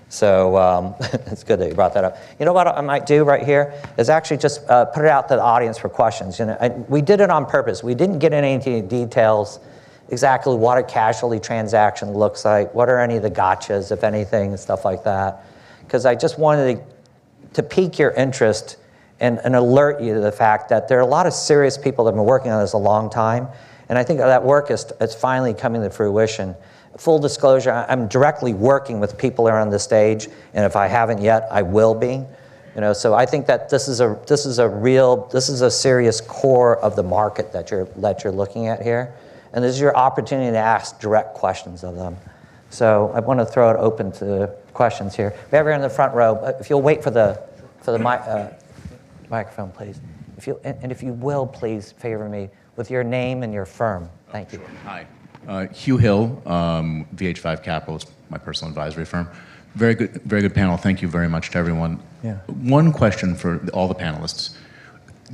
So it's good that you brought that up. You know what I might do right here is actually just put it out to the audience for questions. We did it on purpose. We didn't get into any details exactly what a casualty transaction looks like, what are any of the gotchas, if anything, and stuff like that. Because I just wanted to pique your interest and alert you to the fact that there are a lot of serious people that have been working on this a long time. And I think that work is finally coming to fruition. Full disclosure, I'm directly working with people that are on the stage, and if I haven't yet, I will be. So I think that this is a serious core of the market that you're looking at here, and this is your opportunity to ask direct questions of them. So I want to throw it open to questions here. We have here in the front row. If you'll wait for the microphone, please. If you will, please favor me with your name and your firm. Thank you. Sure. Hi. Hugh Hill, VH5 Capital is my personal advisory firm. Very good panel. Thank you very much to everyone. Yeah. One question for all the panelists.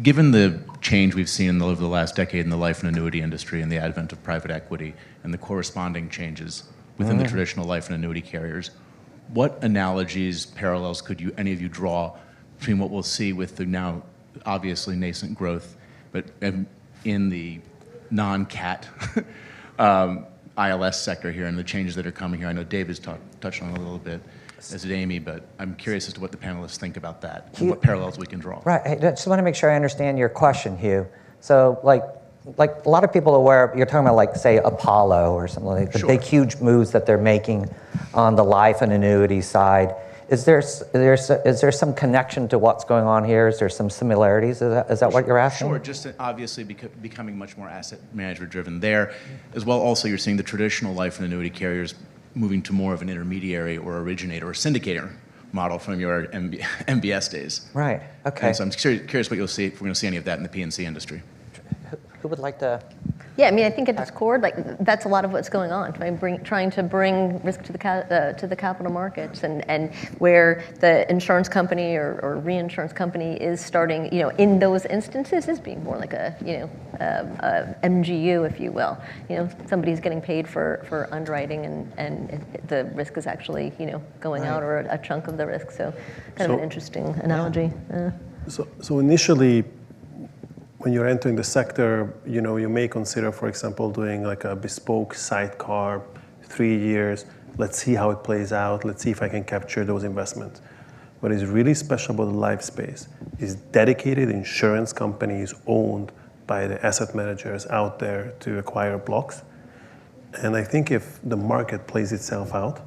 Given the change we've seen over the last decade in the life and annuity industry and the advent of private equity and the corresponding changes within the traditional life and annuity carriers, what analogies, parallels could any of you draw between what we'll see with the now obviously nascent growth, but in the non-CAT ILS sector here and the changes that are coming here? I know Dave has touched on it a little bit, as did Amy, but I'm curious as to what the panelists think about that and what parallels we can draw. Right. I just want to make sure I understand your question, Hugh. So, like a lot of people are aware, you're talking about, like, say, Apollo or something like that, the big, huge moves that they're making on the life and annuity side. Is there some connection to what's going on here? Is there some similarities? Is that what you're asking? Sure, just obviously becoming much more asset management driven there. As well, also you're seeing the traditional life and annuity carriers moving to more of an intermediary or originator or syndicator model from your MBS days. Right, okay. And so I'm curious what you'll see, if we're going to see any of that in the P&C industry. Who would like to? Yeah, I mean, I think at its core, that's a lot of what's going on. Trying to bring risk to the capital markets, and where the insurance company or reinsurance company is starting, in those instances, is being more like a MGU, if you will. Somebody's getting paid for underwriting, and the risk is actually, going out, or a chunk of the risk. So, an interesting analogy. So initially, when you're entering the sector, you may consider, for example, doing like a bespoke sidecar, 3 years. Let's see how it plays out. Let's see if I can capture those investments. What is really special about the life space is dedicated insurance companies owned by the asset managers out there to acquire blocks. And I think if the market plays itself out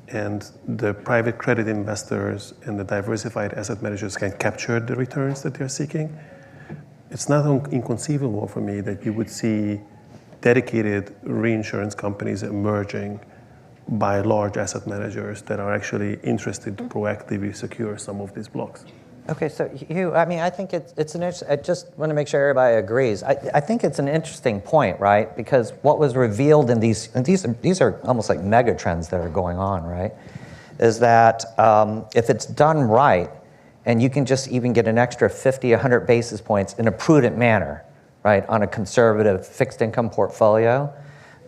and the private credit investors and the diversified asset managers can capture the returns that they're seeking, it's not inconceivable for me that you would see dedicated reinsurance companies emerging by large asset managers that are actually interested to proactively secure some of these blocks. Okay, so Hugh, I mean, I think it's an interesting, I just want to make sure everybody agrees. I think it's an interesting point, right? Because what was revealed in these are almost like mega trends that are going on, right? Is that if it's done right, and you can just even get an extra 50, 100 basis points in a prudent manner, right, on a conservative fixed income portfolio,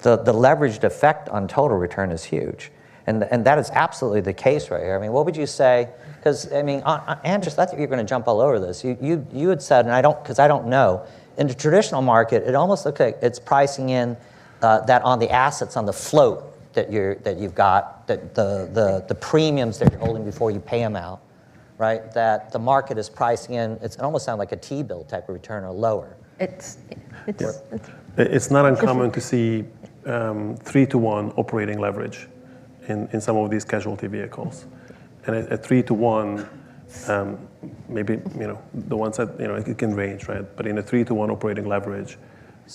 the leveraged effect on total return is huge. And that is absolutely the case right here. I mean, what would you say? Because, I mean, Andras, I think you're going to jump all over this. You had said, and I don't know, in the traditional market, it almost looks like it's pricing in that on the assets on the float that you've got, that the premiums that you're holding before you pay them out, right? That the market is pricing in. It almost sounds like a T-bill type of return or lower. It's not uncommon to see 3-to-1 operating leverage in some of these casualty vehicles, and at 3-to-1, maybe the ones that it can range, right? But in a 3-to-1 operating leverage,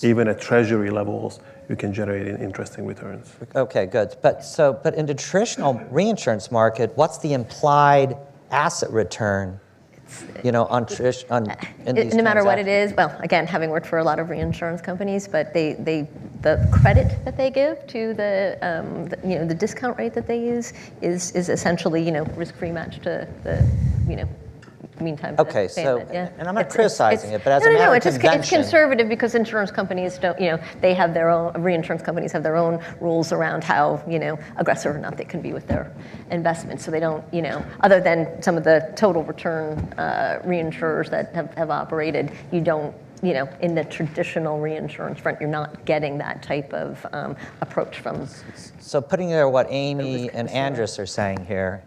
even at treasury levels, you can generate interesting returns. Okay, good. But in the traditional reinsurance market, what's the implied asset return? In these no matter what it is, well, again, having worked for a lot of reinsurance companies, but the credit that they give to the discount rate that they use is essentially risk-free match to the meantime. Okay, so and I'm not criticizing it, but as a matter of convention, it's conservative because insurance companies don't, they have their own, reinsurance companies have their own rules around how aggressive or not they can be with their investments. So they don't, other than some of the total return reinsurers that have operated, you don't. In the traditional reinsurance front, you're not getting that type of approach from. So putting there what Amy and Andras are saying here,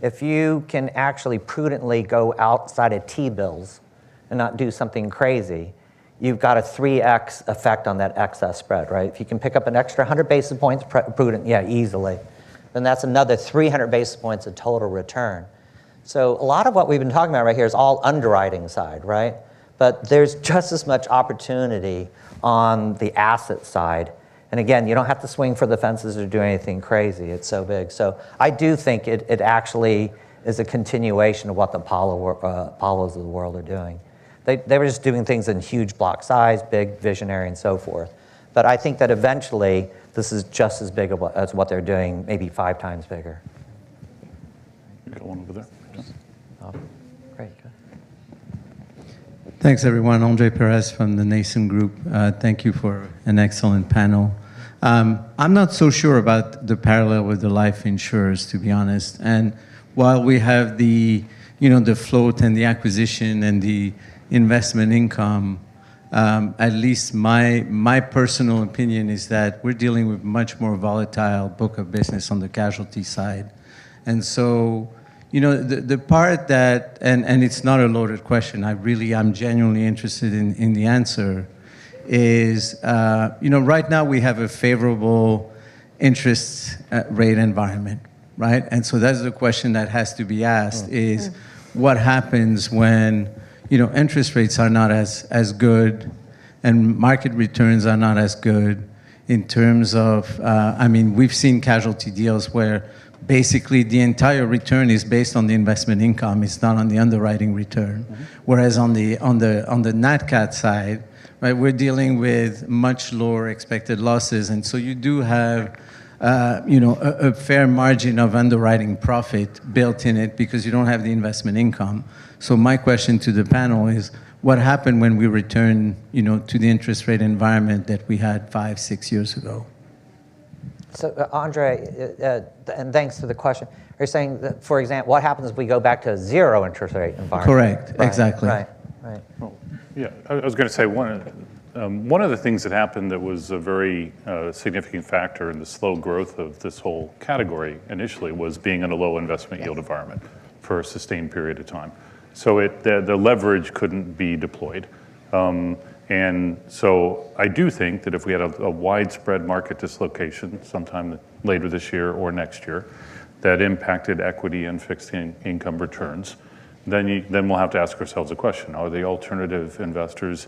if you can actually prudently go outside of T-bills and not do something crazy, you've got a 3x effect on that excess spread, right? If you can pick up an extra 100 basis points prudent, easily, then that's another 300 basis points of total return. So a lot of what we've been talking about right here is all underwriting side, right? But there's just as much opportunity on the asset side. And again, you don't have to swing for the fences or do anything crazy. It's so big. So I do think it actually is a continuation of what the Apollos of the world are doing. They were just doing things in huge block size, big, visionary, and so forth. But I think that eventually this is just as big as what they're doing, maybe 5 times bigger. You got one over there. Oh, great. Good. Thanks, everyone. Andre Perez from the Nason Group. Thank you for an excellent panel. I'm not so sure about the parallel with the life insurers, to be honest. And while we have the float and the acquisition and the investment income, at least my personal opinion is that we're dealing with much more volatile book of business on the casualty side. And so, the part that, and it's not a loaded question, I'm genuinely interested in the answer, is, right now we have a favorable interest rate environment, right? And so that's the question that has to be asked is what happens when, interest rates are not as good and market returns are not as good in terms of, we've seen casualty deals where basically the entire return is based on the investment income. It's not on the underwriting return. Whereas on the NatCat side, right, we're dealing with much lower expected losses, and so you do have a fair margin of underwriting profit built in it because you don't have the investment income. So my question to the panel is, what happened when we return, to the interest rate environment that we had 5-6 years ago? So, Andre, and thanks for the question. You're saying that, for example, what happens if we go back to a zero interest rate environment? Correct, Right, exactly. Right. Oh, yeah, I was going to say one of the things that happened that was a very significant factor in the slow growth of this whole category initially was being in a low investment yield environment for a sustained period of time. So the leverage couldn't be deployed. And so I do think that if we had a widespread market dislocation sometime later this year or next year that impacted equity and fixed income returns, then we'll have to ask ourselves a question. Are the alternative investors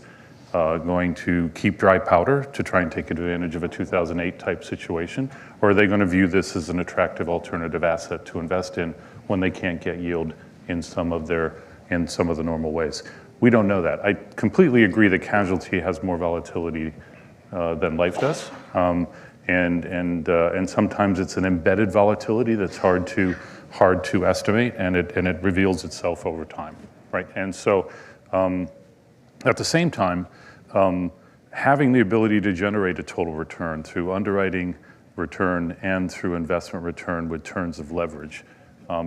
going to keep dry powder to try and take advantage of a 2008 type situation? Or are they going to view this as an attractive alternative asset to invest in when they can't get yield in some of the normal ways? We don't know that. I completely agree that casualty has more volatility than life does, and sometimes it's an embedded volatility that's hard to estimate, and it reveals itself over time, right? And so, at the same time, having the ability to generate a total return through underwriting return and through investment return with turns of leverage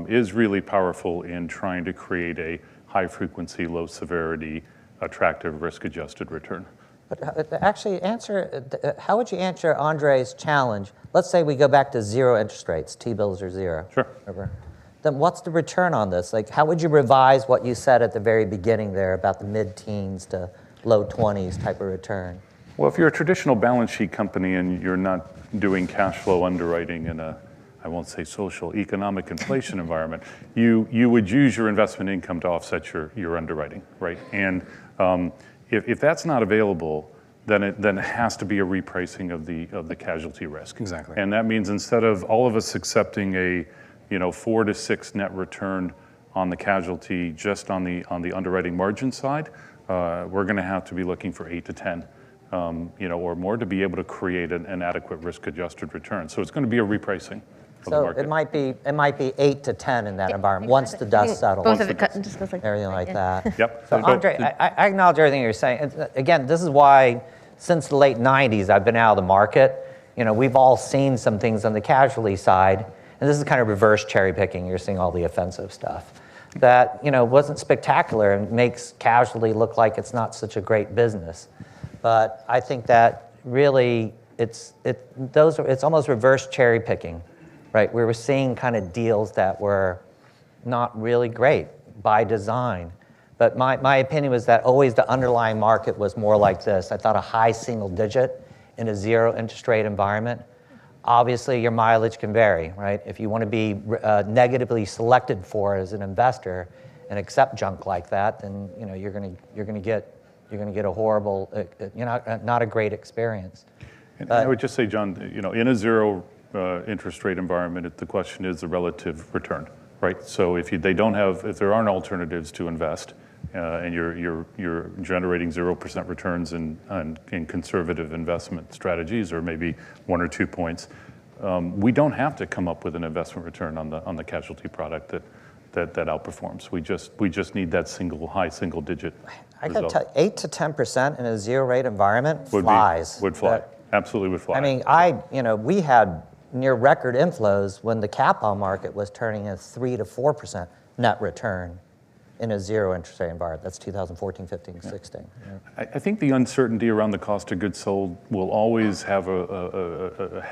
is really powerful in trying to create a high frequency, low severity, attractive risk-adjusted return. But actually, how would you answer Andre's challenge? Let's say we go back to zero interest rates, T-bills are zero. Sure. Then what's the return on this? Like, how would you revise what you said at the very beginning there about the mid-teens to low 20s type of return? Well, if you're a traditional balance sheet company and you're not doing cash flow underwriting in a, I won't say social, economic inflation environment, you would use your investment income to offset your underwriting, right? And if that's not available, then it has to be a repricing of the casualty risk. Exactly. And that means instead of all of us accepting a 4 to 6 net return on the casualty just on the underwriting margin side, we're going to have to be looking for 8 to 10. Or more to be able to create an adequate risk-adjusted return. So it's going to be a repricing of the So market. it might be 8 to 10 in that environment once the dust settles. Both of it just goes like Everything like that. Yep. So Andre, I acknowledge everything you're saying. And again, this is why since the late 90s I've been out of the market. We've all seen some things on the casualty side, and this is kind of reverse cherry picking. You're seeing all the offensive stuff that wasn't spectacular and makes casualty look like it's not such a great business. But I think that really it's almost reverse cherry picking, right? We were seeing kind of deals that were not really great by design. But my opinion was that always the underlying market was more like this. I thought a high single digit in a zero interest rate environment. Obviously, your mileage can vary, right? If you want to be negatively selected for as an investor and accept junk like that, then you're going to get a horrible, not a great experience. And I would just say, John, in a zero interest rate environment, the question is the relative return, right? So if there aren't alternatives to invest, and you're generating 0% returns in conservative investment strategies, or maybe 1 or 2 points, we don't have to come up with an investment return on the casualty product that outperforms. We just need that high single digit. I got to tell you, 8 to 10% in a zero rate environment Would fly. Absolutely would fly. I mean, we had near record inflows when the cat bond market was turning a 3 to 4% net return in a zero interest rate environment. That's 2014, 15, 16. Yeah. I think the uncertainty around the cost of goods sold will always have a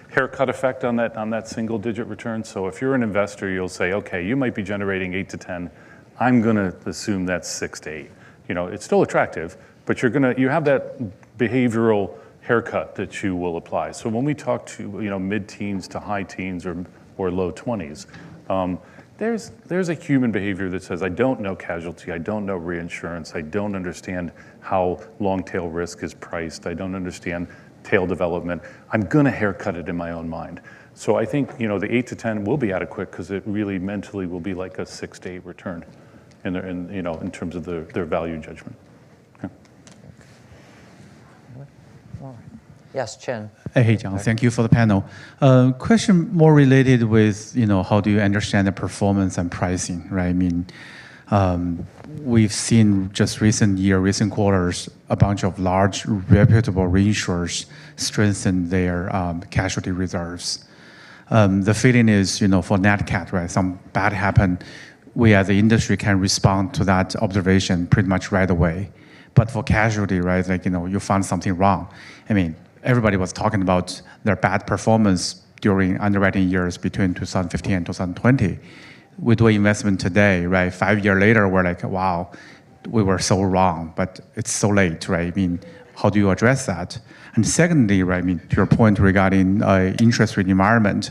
haircut effect on that single digit return. So if you're an investor, you'll say, okay, you might be generating 8 to 10. I'm going to assume that's 6 to 8. It's still attractive, but you have that behavioral haircut that you will apply. So when we talk to mid-teens to high teens or low 20s, there's a human behavior that says, I don't know casualty, I don't know reinsurance, I don't understand how long tail risk is priced, I don't understand tail development. I'm going to haircut it in my own mind. So I think the 8 to 10 will be adequate because it really mentally will be like a 6 to 8 return in terms of their value judgment. Yes, Chin. Hey, John. Thank you for the panel. Question more related with, how do you understand the performance and pricing, right? I mean, we've seen just recent quarters, a bunch of large, reputable reinsurers strengthen their casualty reserves. The feeling is, for NonCat, right? Some bad happened, we as the industry can respond to that observation pretty much right away. But for casualty, right, you found something wrong. I mean, everybody was talking about their bad performance during underwriting years between 2015 and 2020. We do investment today, right? 5 years later, we're like, wow, we were so wrong, but it's so late, right? I mean, how do you address that? And secondly, right, I mean, to your point regarding interest rate environment,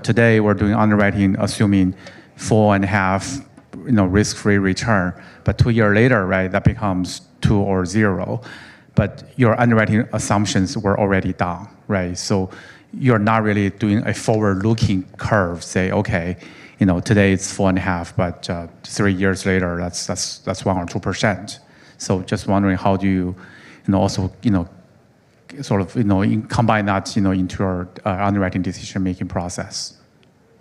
today we're doing underwriting assuming 4.5, risk-free return, but 2 years later, right, that becomes 2 or 0. But your underwriting assumptions were already done, right? So you're not really doing a forward-looking curve. Say, okay, today it's 4.5, but 3 years later, that's 1 or 2%. So just wondering, how do you, also, sort of, combine that, into your underwriting decision-making process?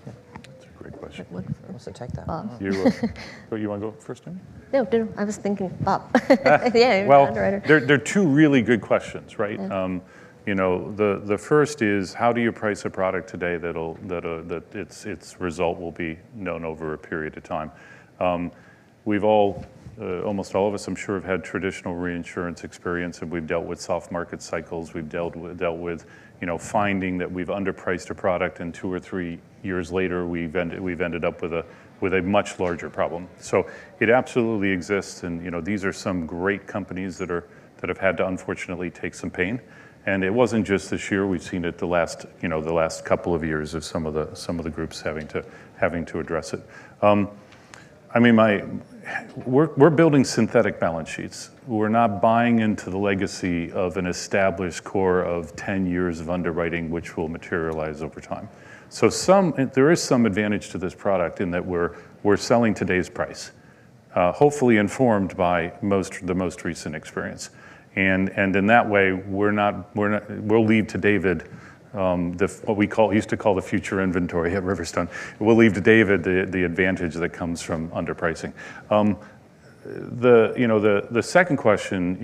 That's a great question. much. Wants to take that. You want to go first, Amy? No, I was thinking Bob. Yeah, you're Well, an underwriter. they're two really good questions, right? The first is, how do you price a product today that its result will be known over a period of time? We've all, almost all of us, I'm sure, have had traditional reinsurance experience, and we've dealt with soft market cycles. We've dealt with finding that we've underpriced a product, and 2 or 3 years later, we've ended up with a much larger problem. So it absolutely exists, and these are some great companies that have had to unfortunately take some pain. And it wasn't just this year. We've seen it the last couple of years of some of the groups having to address it. We're building synthetic balance sheets. We're not buying into the legacy of an established core of 10 years of underwriting, which will materialize over time. So there is some advantage to this product in that we're selling today's price, hopefully informed by the most recent experience. And in that way, we'll leave to David what we used to call the future inventory at Riverstone. We'll leave to David the advantage that comes from underpricing. The second question,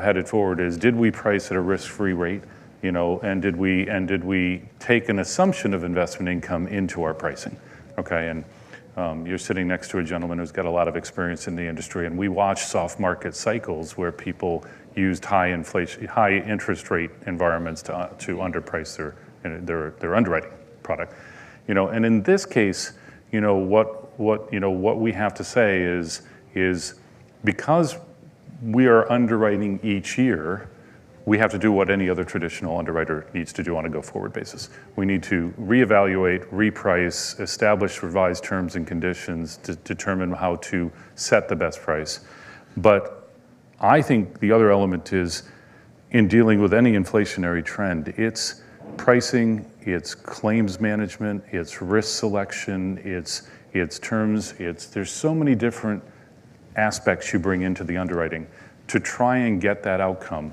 headed forward is, did we price at a risk-free rate? And did we take an assumption of investment income into our pricing? Okay, and you're sitting next to a gentleman who's got a lot of experience in the industry, and we watch soft market cycles where people used high interest rate environments to underprice their underwriting product. And in this case, what we have to say is because we are underwriting each year, we have to do what any other traditional underwriter needs to do on a go-forward basis. We need to reevaluate, reprice, establish revised terms and conditions to determine how to set the best price. But I think the other element is, in dealing with any inflationary trend, it's pricing, it's claims management, it's risk selection, it's terms, there's so many different aspects you bring into the underwriting to try and get that outcome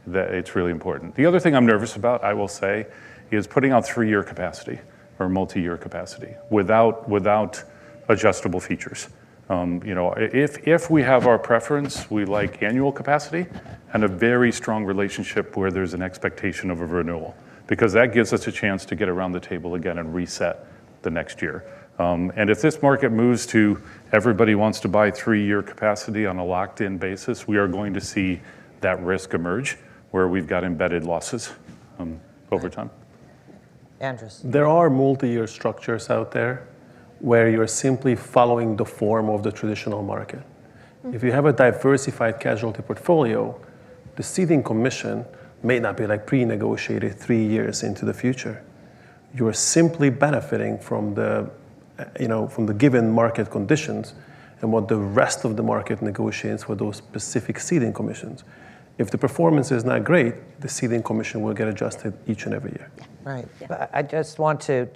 that it's really important. The other thing I'm nervous about, I will say, is putting out 3-year capacity or multi-year capacity without adjustable features. If we have our preference, we like annual capacity and a very strong relationship where there's an expectation of a renewal, because that gives us a chance to get around the table again and reset the next year. And if this market moves to everybody wants to buy 3-year capacity on a locked-in basis, we are going to see that risk emerge where we've got embedded losses over time. Andras. There are multi-year structures out there where you're simply following the form of the traditional market. If you have a diversified casualty portfolio, the ceding commission may not be like pre-negotiated 3 years into the future. You're simply benefiting from the given market conditions and what the rest of the market negotiates for those specific ceding commissions. If the performance is not great, the ceding commission will get adjusted each and every year. Right. But I just want to,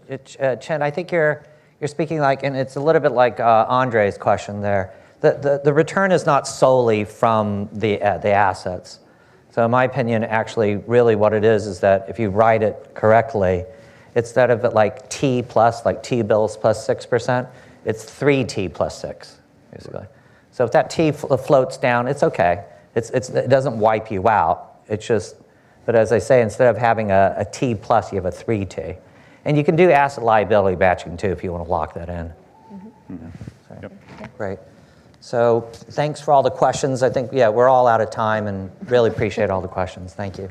Chen, I think you're speaking like, and it's a little bit like Andre's question there. The return is not solely from the assets. So in my opinion, actually, really what it is that if you write it correctly, instead of it like T plus, like T-bills plus 6%, it's 3T plus 6, basically. So if that T floats down, it's okay. It doesn't wipe you out. It's just, but as I say, instead of having a T plus, you have a 3T. And you can do asset liability matching too if you want to lock that in. Mm-hmm. So, Yep. Great. So thanks for all the questions. I think, we're all out of time and really appreciate all the questions. Thank you.